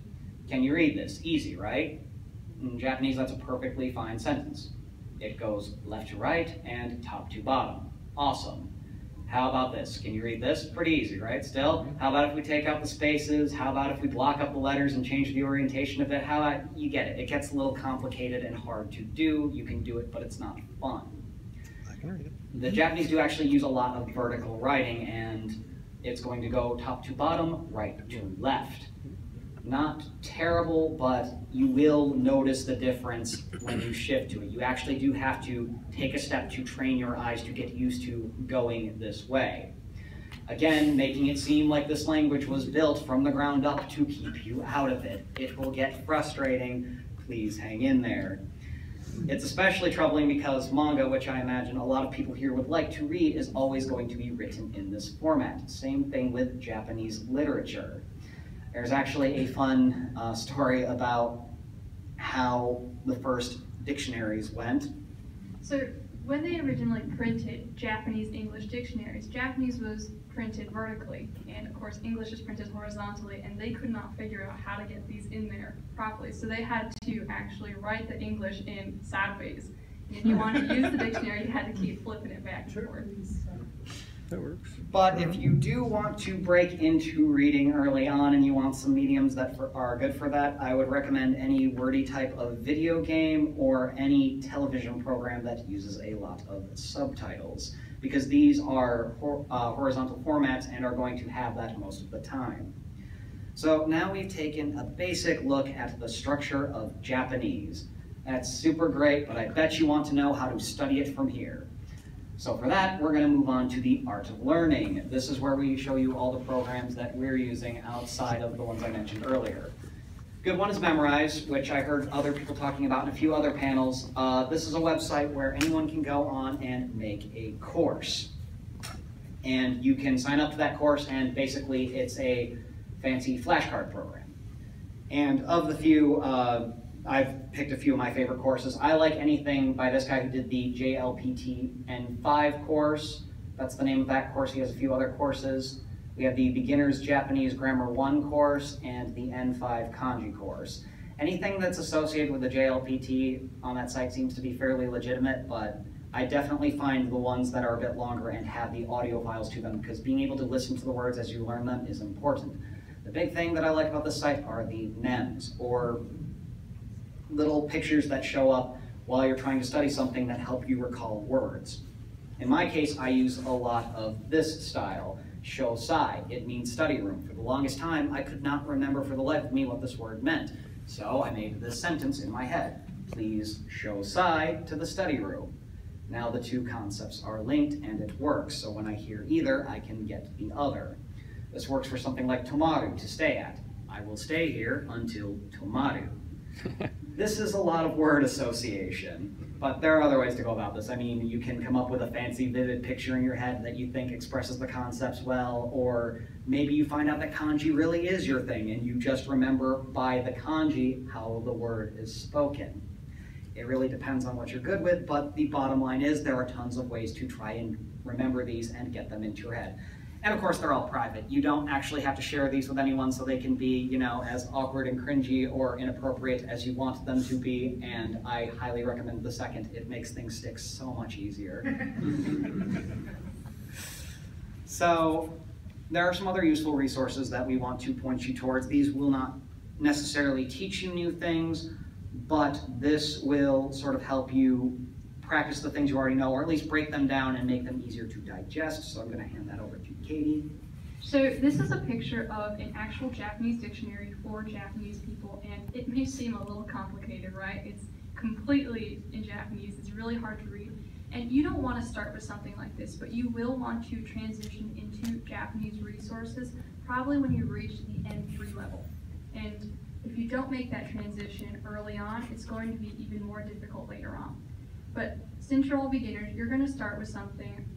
[SPEAKER 1] Can you read this? Easy, right? In Japanese, that's a perfectly fine sentence. It goes left to right and top to bottom. Awesome. How about this? Can you read this? Pretty easy, right? Still? How about if we take out the spaces? How about if we block up the letters and change the orientation of it? How about, you get it. It gets a little complicated and hard to do. You can do it, but it's not fun.
[SPEAKER 3] I can read it.
[SPEAKER 1] The Japanese do actually use a lot of vertical writing, and it's going to go top to bottom, right to left. Not terrible, but you will notice the difference when you shift to it. You actually do have to take a step to train your eyes to get used to going this way. Again, making it seem like this language was built from the ground up to keep you out of it. It will get frustrating. Please hang in there. It's especially troubling because manga, which I imagine a lot of people here would like to read, is always going to be written in this format. Same thing with Japanese literature. There's actually a fun story about how the first dictionaries went.
[SPEAKER 2] So when they originally printed Japanese English dictionaries, Japanese was printed vertically, and of course English is printed horizontally, and they could not figure out how to get these in there properly. So they had to actually write the English in sideways. And if you wanted to use the dictionary, you had to keep flipping it back and forth.
[SPEAKER 3] That works.
[SPEAKER 1] But if you do want to break into reading early on and you want some mediums that are good for that, I would recommend any wordy type of video game or any television program that uses a lot of subtitles, because these are horizontal formats and are going to have that most of the time. So now we've taken a basic look at the structure of Japanese. That's super great, but I bet you want to know how to study it from here. So for that, we're going to move on to the art of learning. This is where we show you all the programs that we're using outside of the ones I mentioned earlier. Good one is Memorize, which I heard other people talking about in a few other panels. This is a website where anyone can go on and make a course. And you can sign up to that course, and basically it's a fancy flashcard program. And of the few, I've picked a few of my favorite courses. I like anything by this guy who did the JLPT N5 course. That's the name of that course. He has a few other courses. We have the Beginner's Japanese Grammar 1 course and the N5 Kanji course. Anything that's associated with the JLPT on that site seems to be fairly legitimate, but I definitely find the ones that are a bit longer and have the audio files to them, because being able to listen to the words as you learn them is important. The big thing that I like about this site are the NEMs, or little pictures that show up while you're trying to study something that help you recall words. In my case, I use a lot of this style, shosai. It means study room. For the longest time, I could not remember for the life of me what this word meant. So I made this sentence in my head. Please shosai to the study room. Now the two concepts are linked and it works, so when I hear either, I can get the other. This works for something like tomaru, to stay at. I will stay here until tomaru. This is a lot of word association, but there are other ways to go about this. I mean, you can come up with a fancy, vivid picture in your head that you think expresses the concepts well, or maybe you find out that kanji really is your thing and you just remember by the kanji how the word is spoken. It really depends on what you're good with, but the bottom line is there are tons of ways to try and remember these and get them into your head. And of course, they're all private. You don't actually have to share these with anyone, so they can be, you know, as awkward and cringy or inappropriate as you want them to be, and I highly recommend the second. It makes things stick so much easier. So there are some other useful resources that we want to point you towards. These will not necessarily teach you new things, but this will sort of help you practice the things you already know, or at least break them down and make them easier to digest. So I'm going to hand that over to Katie.
[SPEAKER 2] So this is a picture of an actual Japanese dictionary for Japanese people, and it may seem a little complicated, right? It's completely in Japanese. It's really hard to read. And you don't want to start with something like this, but you will want to transition into Japanese resources probably when you reach the N3 level. And if you don't make that transition early on, it's going to be even more difficult later on. But since you're all beginners, you're going to start with something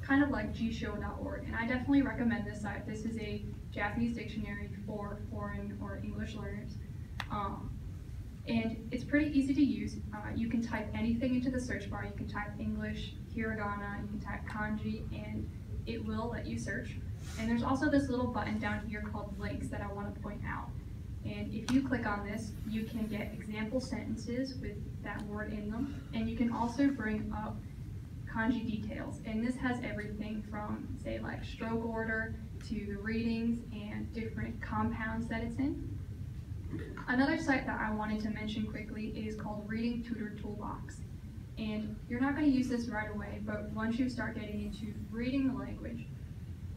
[SPEAKER 2] kind of like jisho.org, and I definitely recommend this site. This is a Japanese dictionary for foreign or English learners, and it's pretty easy to use. You can type anything into the search bar. You can type English, hiragana, you can type kanji, and it will let you search. And there's also this little button down here called links that I want to point out. And if you click on this, you can get example sentences with that word in them, and you can also bring up kanji details. And this has everything from, say, like stroke order to the readings and different compounds that it's in. Another site that I wanted to mention quickly is called Reading Tutor Toolbox. And you're not going to use this right away, but once you start getting into reading the language,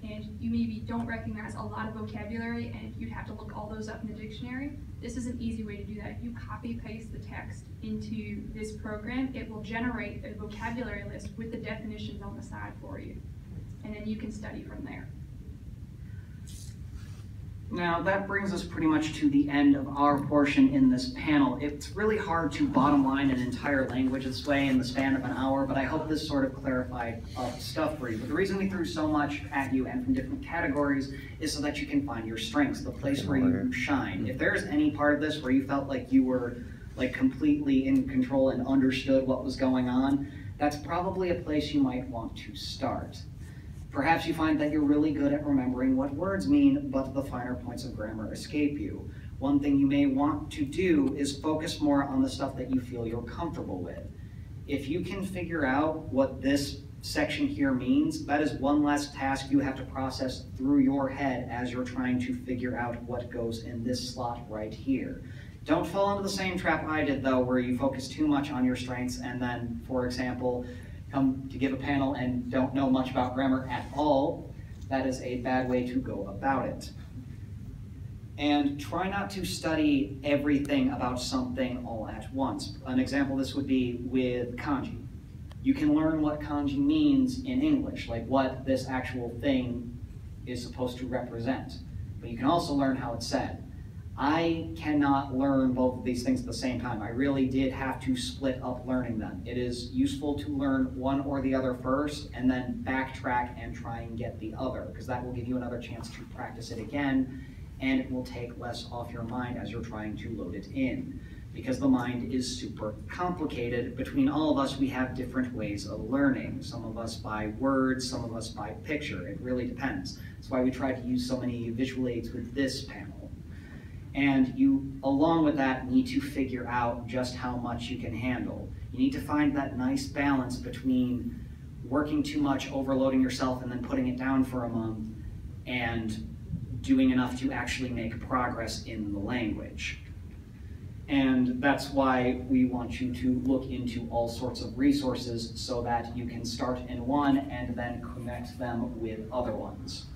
[SPEAKER 2] and you maybe don't recognize a lot of vocabulary and you'd have to look all those up in the dictionary, this is an easy way to do that. If you copy paste the text into this program, it will generate a vocabulary list with the definitions on the side for you. And then you can study from there.
[SPEAKER 1] Now that brings us pretty much to the end of our portion in this panel. It's really hard to bottom line an entire language this way in the span of an hour, but I hope this sort of clarified stuff for you. But the reason we threw so much at you and from different categories is so that you can find your strengths, the place where you shine. If there's any part of this where you felt like you were completely in control and understood what was going on, that's probably a place you might want to start. Perhaps you find that you're really good at remembering what words mean, but the finer points of grammar escape you. One thing you may want to do is focus more on the stuff that you feel you're comfortable with. If you can figure out what this section here means, that is one less task you have to process through your head as you're trying to figure out what goes in this slot right here. Don't fall into the same trap I did, though, where you focus too much on your strengths and then, for example, come to give a panel and don't know much about grammar at all. That is a bad way to go about it. And try not to study everything about something all at once. An example of this would be with kanji. You can learn what kanji means in English, like what this actual thing is supposed to represent. But you can also learn how it's said. I cannot learn both of these things at the same time. I really did have to split up learning them. It is useful to learn one or the other first and then backtrack and try and get the other, because that will give you another chance to practice it again, and it will take less off your mind as you're trying to load it in. Because the mind is super complicated. Between all of us, we have different ways of learning. Some of us by words, some of us by picture. It really depends. That's why we try to use so many visual aids with this panel. And you, along with that, need to figure out just how much you can handle. You need to find that nice balance between working too much, overloading yourself, and then putting it down for a month, and doing enough to actually make progress in the language. And that's why we want you to look into all sorts of resources so that you can start in one and then connect them with other ones.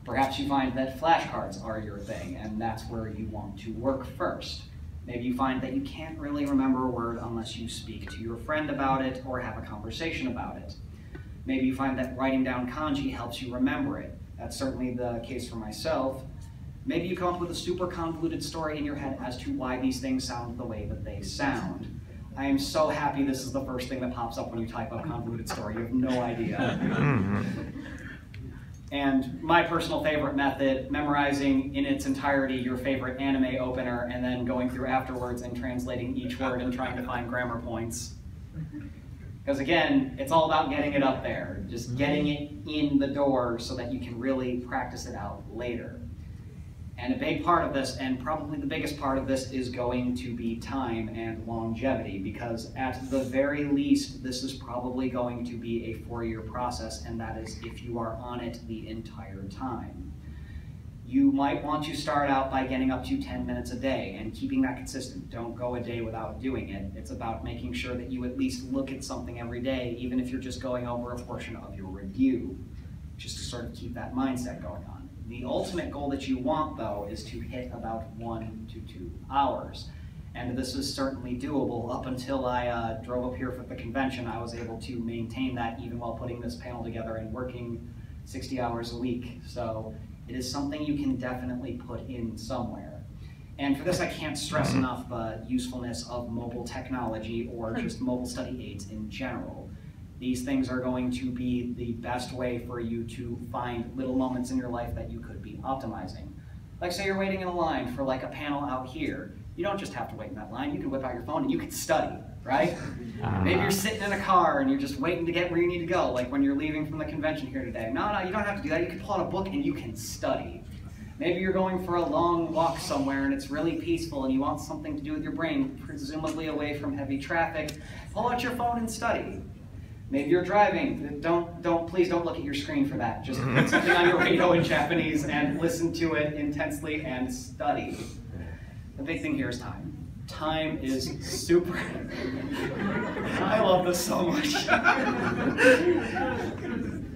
[SPEAKER 1] Perhaps you find that flashcards are your thing, and that's where you want to work first. Maybe you find that you can't really remember a word unless you speak to your friend about it or have a conversation about it. Maybe you find that writing down kanji helps you remember it. That's certainly the case for myself. Maybe you come up with a super convoluted story in your head as to why these things sound the way that they sound. I am so happy this is the first thing that pops up when you type up convoluted story. You have no idea. And my personal favorite method, memorizing in its entirety your favorite anime opener and then going through afterwards and translating each word and trying to find grammar points. Because again, it's all about getting it up there, just getting it in the door so that you can really practice it out later. And a big part of this, and probably the biggest part of this, is going to be time and longevity, because at the very least, this is probably going to be a 4-year process, and that is if you are on it the entire time. You might want to start out by getting up to 10 minutes a day and keeping that consistent. Don't go a day without doing it. It's about making sure that you at least look at something every day, even if you're just going over a portion of your review, just to sort of keep that mindset going on. The ultimate goal that you want, though, is to hit about 1 to 2 hours. And this is certainly doable. Up until I drove up here for the convention, I was able to maintain that even while putting this panel together and working 60 hours a week. So it is something you can definitely put in somewhere. And for this, I can't stress enough the usefulness of mobile technology or just mobile study aids in general. These things are going to be the best way for you to find little moments in your life that you could be optimizing. Like say you're waiting in a line for like a panel out here. You don't just have to wait in that line, you can whip out your phone and you can study, right? Maybe you're sitting in a car and you're just waiting to get where you need to go, like when you're leaving from the convention here today. No, you don't have to do that. You can pull out a book and you can study. Maybe you're going for a long walk somewhere and it's really peaceful and you want something to do with your brain, presumably away from heavy traffic. Pull out your phone and study. Maybe you're driving. Please don't look at your screen for that. Just put something on your radio in Japanese and listen to it intensely and study. The big thing here is time. Time is super. I love this so much.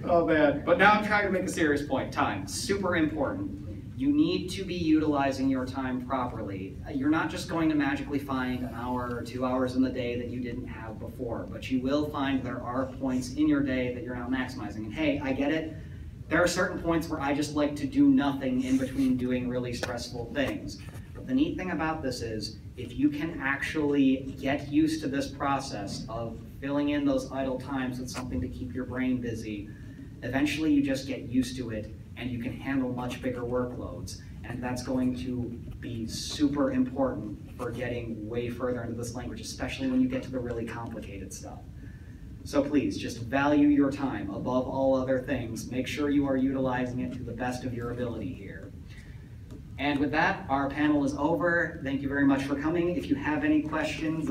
[SPEAKER 1] Oh man. But now I'm trying to make a serious point. Time, super important. You need to be utilizing your time properly. You're not just going to magically find an hour or 2 hours in the day that you didn't have before, but you will find there are points in your day that you're not maximizing. And hey, I get it. There are certain points where I just like to do nothing in between doing really stressful things. But the neat thing about this is, if you can actually get used to this process of filling in those idle times with something to keep your brain busy, eventually you just get used to it and you can handle much bigger workloads. And that's going to be super important for getting way further into this language, especially when you get to the really complicated stuff. So please, just value your time above all other things. Make sure you are utilizing it to the best of your ability here. And with that, our panel is over. Thank you very much for coming. If you have any questions,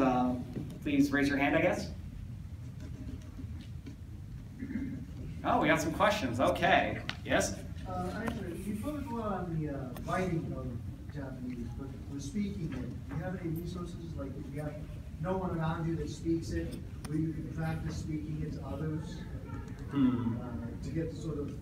[SPEAKER 1] please raise your hand, I guess. Oh, we got some questions. Okay. Yes?
[SPEAKER 7] Actually, you focus a lot on the writing of Japanese, but for speaking it, do you have any resources, like if you have no one around you that speaks it, where you can practice speaking it to others, to get to sort of...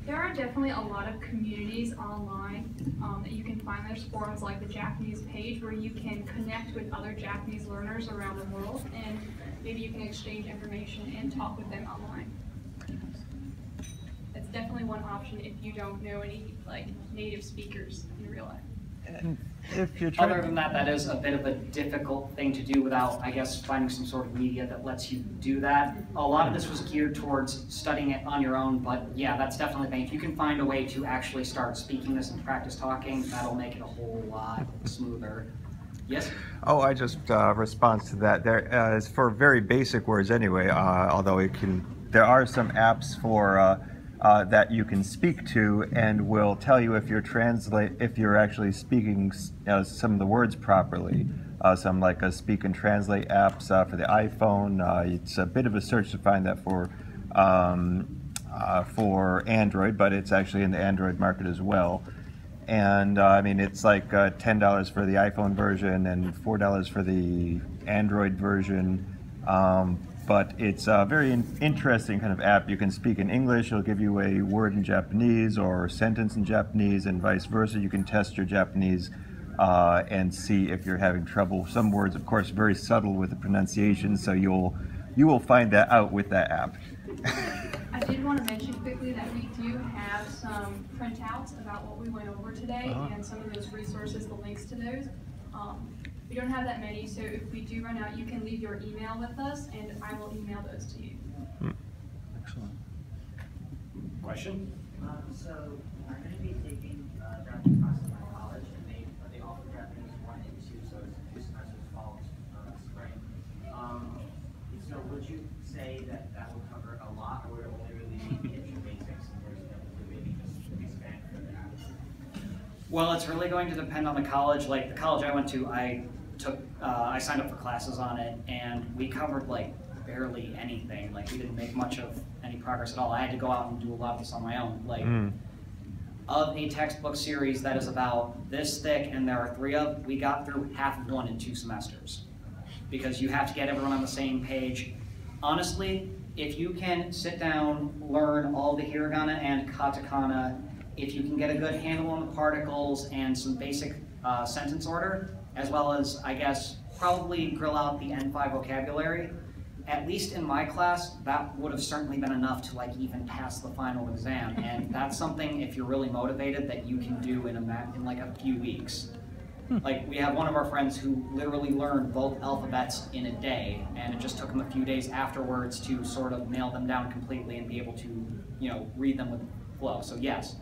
[SPEAKER 2] There are definitely a lot of communities online that you can find. There's forums like the Japanese page where you can connect with other Japanese learners around the world, and maybe you can exchange information and talk with them online. That's definitely one option if you don't know any like native speakers in real life.
[SPEAKER 3] If you're
[SPEAKER 1] Other than that, that is a bit of a difficult thing to do without, I guess, finding some sort of media that lets you do that. A lot of this was geared towards studying it on your own, but yeah, that's definitely a thing. If you can find a way to actually start speaking this and practice talking, that'll make it a whole lot smoother. Yes?
[SPEAKER 8] Oh, I just respond to that. There is for very basic words anyway, although there are some apps for that you can speak to and will tell you if you're actually speaking some of the words properly. some like speak and translate apps for the iPhone. It's a bit of a search to find that for Android, but it's actually in the Android market as well. And I mean, it's like $10 for the iPhone version and $4 for the Android version. But it's a very interesting kind of app. You can speak in English, it'll give you a word in Japanese or a sentence in Japanese, and vice versa. You can test your Japanese and see if you're having trouble. Some words, of course, very subtle with the pronunciation, so you will find that out with that app.
[SPEAKER 2] I did want to mention quickly that we do have some printouts about what we went over today and some of those resources, the links to those. We don't have that many, so if we do run out, you can leave your email with us, and I will email those to you.
[SPEAKER 3] Excellent.
[SPEAKER 1] Question?
[SPEAKER 5] So I'm going to be taking Japanese classes in my college, and they offer Japanese 1 and 2, so it's 2 semesters fall, spring. So would you say that that would cover a lot, or would it only really be intro basics, and there's no maybe just expand for that?
[SPEAKER 1] Well, it's really going to depend on the college. Like the college I went to, I signed up for classes on it, and we covered like barely anything. Like we didn't make much of any progress at all. I had to go out and do a lot of this on my own. Like of a textbook series that is about this thick, and there are 3 of, we got through half of 1 in 2 semesters, because you have to get everyone on the same page. Honestly, if you can sit down, learn all the Hiragana and Katakana, if you can get a good handle on the particles and some basic sentence order, as well as, I guess, probably grill out the N5 vocabulary, at least in my class, that would have certainly been enough to like even pass the final exam. And that's something, if you're really motivated, that you can do in like a few weeks. Like we have one of our friends who literally learned both alphabets in a day, and it just took him a few days afterwards to sort of nail them down completely and be able to, you know, read them with flow. So yes,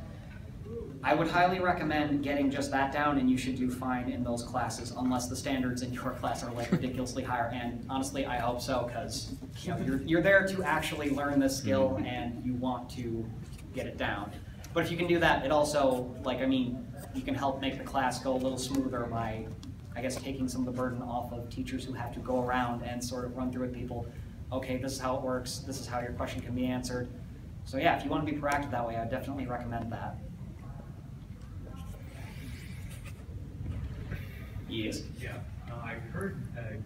[SPEAKER 1] I would highly recommend getting just that down, and you should do fine in those classes, unless the standards in your class are like ridiculously higher. And honestly, I hope so, because you know, you're there to actually learn this skill and you want to get it down. But if you can do that, it also, like, I mean, you can help make the class go a little smoother by, I guess, taking some of the burden off of teachers who have to go around and sort of run through with people. Okay, this is how it works. This is how your question can be answered. So yeah, if you want to be proactive that way, I definitely recommend that. Yes.
[SPEAKER 9] Yeah, I've heard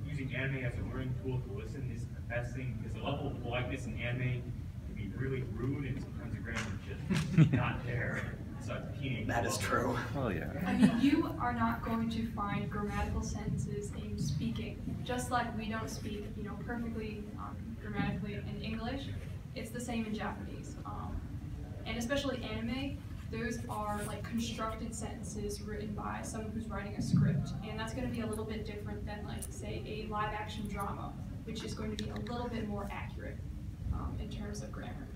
[SPEAKER 9] using anime as a learning tool to listen is the best thing, because the level of politeness in anime can be really rude, and sometimes the grammar is just not there. So teenage.
[SPEAKER 1] That is true.
[SPEAKER 8] Oh yeah.
[SPEAKER 2] I mean, you are not going to find grammatical sentences in speaking. Just like we don't speak, you know, perfectly grammatically in English, it's the same in Japanese. And especially anime, those are like constructed sentences written by someone who's writing a script. And that's going to be a little bit different than, like, say, a live action drama, which is going to be a little bit more accurate in terms of grammar.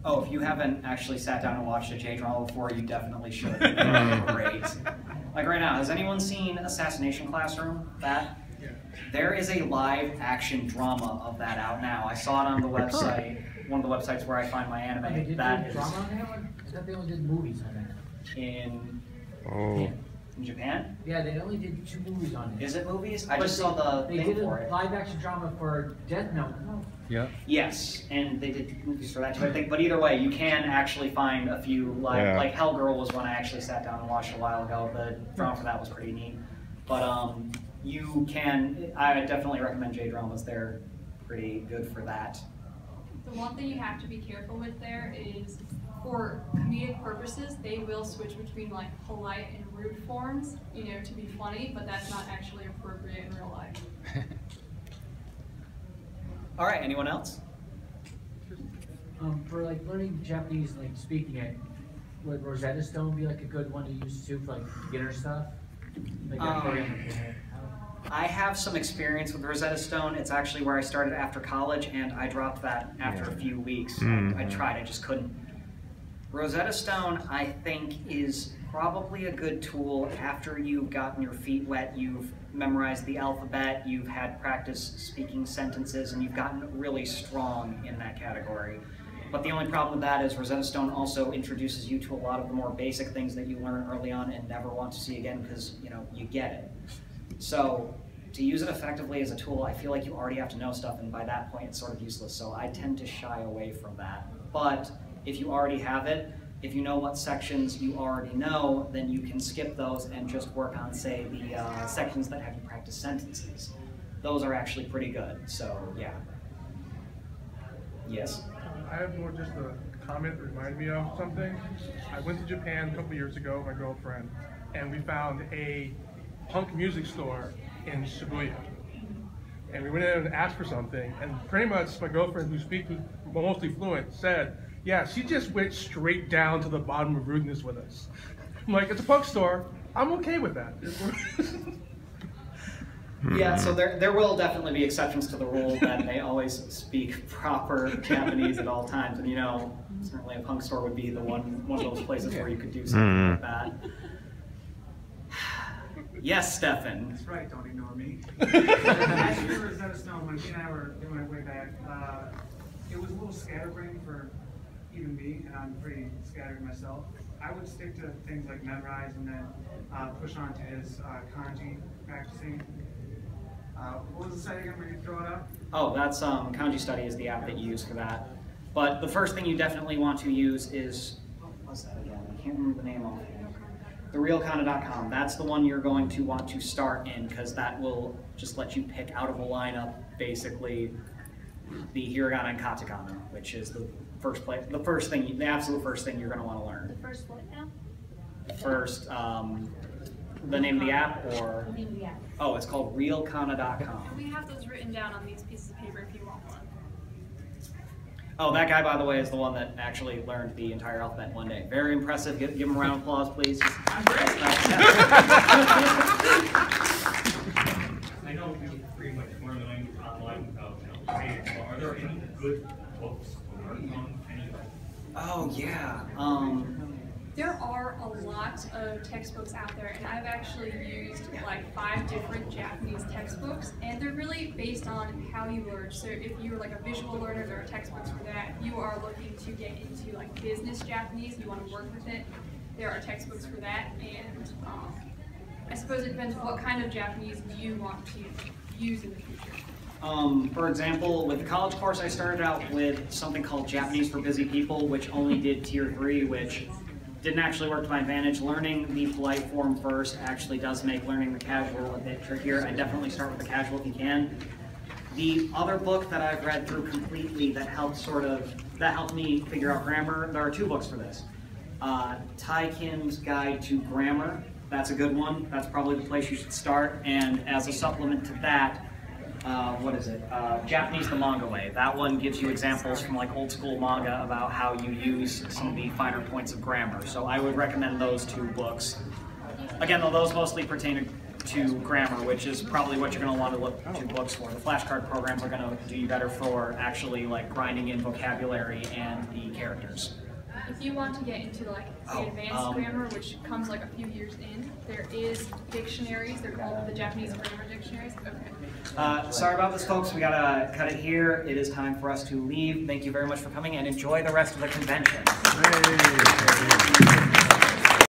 [SPEAKER 1] Oh, if you haven't actually sat down and watched a J-drama before, you definitely should. It's great. Like right now, has anyone seen Assassination Classroom? There is a live action drama of that out now. I saw it on the website, one of the websites where I find my anime.
[SPEAKER 5] They did
[SPEAKER 1] That is
[SPEAKER 5] drama on that one? I thought they only did movies on that.
[SPEAKER 1] in Japan?
[SPEAKER 5] Yeah, they only did 2 movies on it.
[SPEAKER 1] Is it movies? I just saw the
[SPEAKER 5] They
[SPEAKER 1] thing
[SPEAKER 5] did a
[SPEAKER 1] for it.
[SPEAKER 5] live action drama for Death Note. No.
[SPEAKER 3] Yeah.
[SPEAKER 1] Yes, and they did movies for that too, I think. But either way, you can actually find a few live, like Hell Girl was one I actually sat down and watched a while ago. The drama for that was pretty neat. But you can, I definitely recommend J-dramas. They're pretty good for that.
[SPEAKER 2] The one thing you have to be careful with there is, for comedic purposes, they will switch between like polite and rude forms, you know, to be funny, but that's not actually appropriate in real life.
[SPEAKER 1] All right, anyone else?
[SPEAKER 5] For like learning Japanese, like speaking it, would Rosetta Stone be like a good one to use too for like beginner stuff? Like that program.
[SPEAKER 1] I have some experience with Rosetta Stone. It's actually where I started after college, and I dropped that after a few weeks. I tried, I just couldn't. Rosetta Stone, I think, is probably a good tool after you've gotten your feet wet, you've memorized the alphabet, you've had practice speaking sentences, and you've gotten really strong in that category. But the only problem with that is Rosetta Stone also introduces you to a lot of the more basic things that you learn early on and never want to see again because, you know, you get it. So to use it effectively as a tool, I feel like you already have to know stuff, and by that point it's sort of useless, so I tend to shy away from that. But if you already have it, if you know what sections you already know, then you can skip those and just work on, say, the sections that have you practice sentences. Those are actually pretty good, so yeah. Yes?
[SPEAKER 10] I have more just a comment that reminded me of something. I went to Japan a couple years ago with my girlfriend, and we found a punk music store in Shibuya. And we went in and asked for something, and pretty much my girlfriend, who speaks mostly fluent, said, yeah, she just went straight down to the bottom of rudeness with us. I'm like, it's a punk store. I'm okay with that.
[SPEAKER 1] Yeah, so there will definitely be exceptions to the rule that they always speak proper Japanese at all times. And you know, certainly a punk store would be the one of those places where you could do something like that. Yes, Stefan.
[SPEAKER 11] That's right, don't ignore me. Last year at Rosetta Stone, when he and I were doing our way back, it was a little scatterbrained for even me, and I'm pretty scattered myself. I would stick to things like memorize and then push on to his kanji practicing. What was the site again where you throw it up?
[SPEAKER 1] Oh, that's Kanji Study is the app that you use for that. But the first thing you definitely want to use is, what's that again? I can't remember the name of it. Hiragana.com. That's the one you're going to want to start in, because that will just let you pick out of a lineup basically the Hiragana and Katakana, which is the first place, the absolute first thing you're going to want to learn.
[SPEAKER 2] The first what now?
[SPEAKER 1] First, the name of the app, or?
[SPEAKER 2] The name of the app.
[SPEAKER 1] Oh, it's called realkana.com.
[SPEAKER 2] We have those written down on these pieces of paper if you want one.
[SPEAKER 1] Oh, that guy, by the way, is the one that actually learned the entire alphabet in one day. Very impressive. Give him a round of applause, please.
[SPEAKER 9] I know you pretty much learn the language online without paying, so are there any good books on any?
[SPEAKER 1] Oh, yeah.
[SPEAKER 2] There are a lot of textbooks out there, and I've actually used like 5 different Japanese textbooks, and they're really based on how you learn. So if you're like a visual learner, there are textbooks for that. You are looking to get into like business Japanese, you want to work with it, there are textbooks for that. And I suppose it depends what kind of Japanese you want to use in the future.
[SPEAKER 1] For example, with the college course, I started out with something called Japanese for Busy People, which only did Tier 3, which didn't actually work to my advantage. Learning the polite form first actually does make learning the casual a bit trickier. I definitely start with the casual if you can. The other book that I've read through completely that helped me figure out grammar, there are 2 books for this. Tai Kim's Guide to Grammar, that's a good one. That's probably the place you should start. And as a supplement to that, what is it? Japanese the Manga Way. That one gives you examples from like old school manga about how you use some of the finer points of grammar. So I would recommend those 2 books. Again, though, those mostly pertain to grammar, which is probably what you're going to want to look to books for. The flashcard programs are going to do you better for actually like grinding in vocabulary and the characters.
[SPEAKER 2] If you want to get into like say advanced grammar, which comes like a few years in, there is dictionaries. They're called the Japanese grammar dictionaries. Okay.
[SPEAKER 1] Sorry about this, folks. We gotta cut it here. It is time for us to leave. Thank you very much for coming, and enjoy the rest of the convention.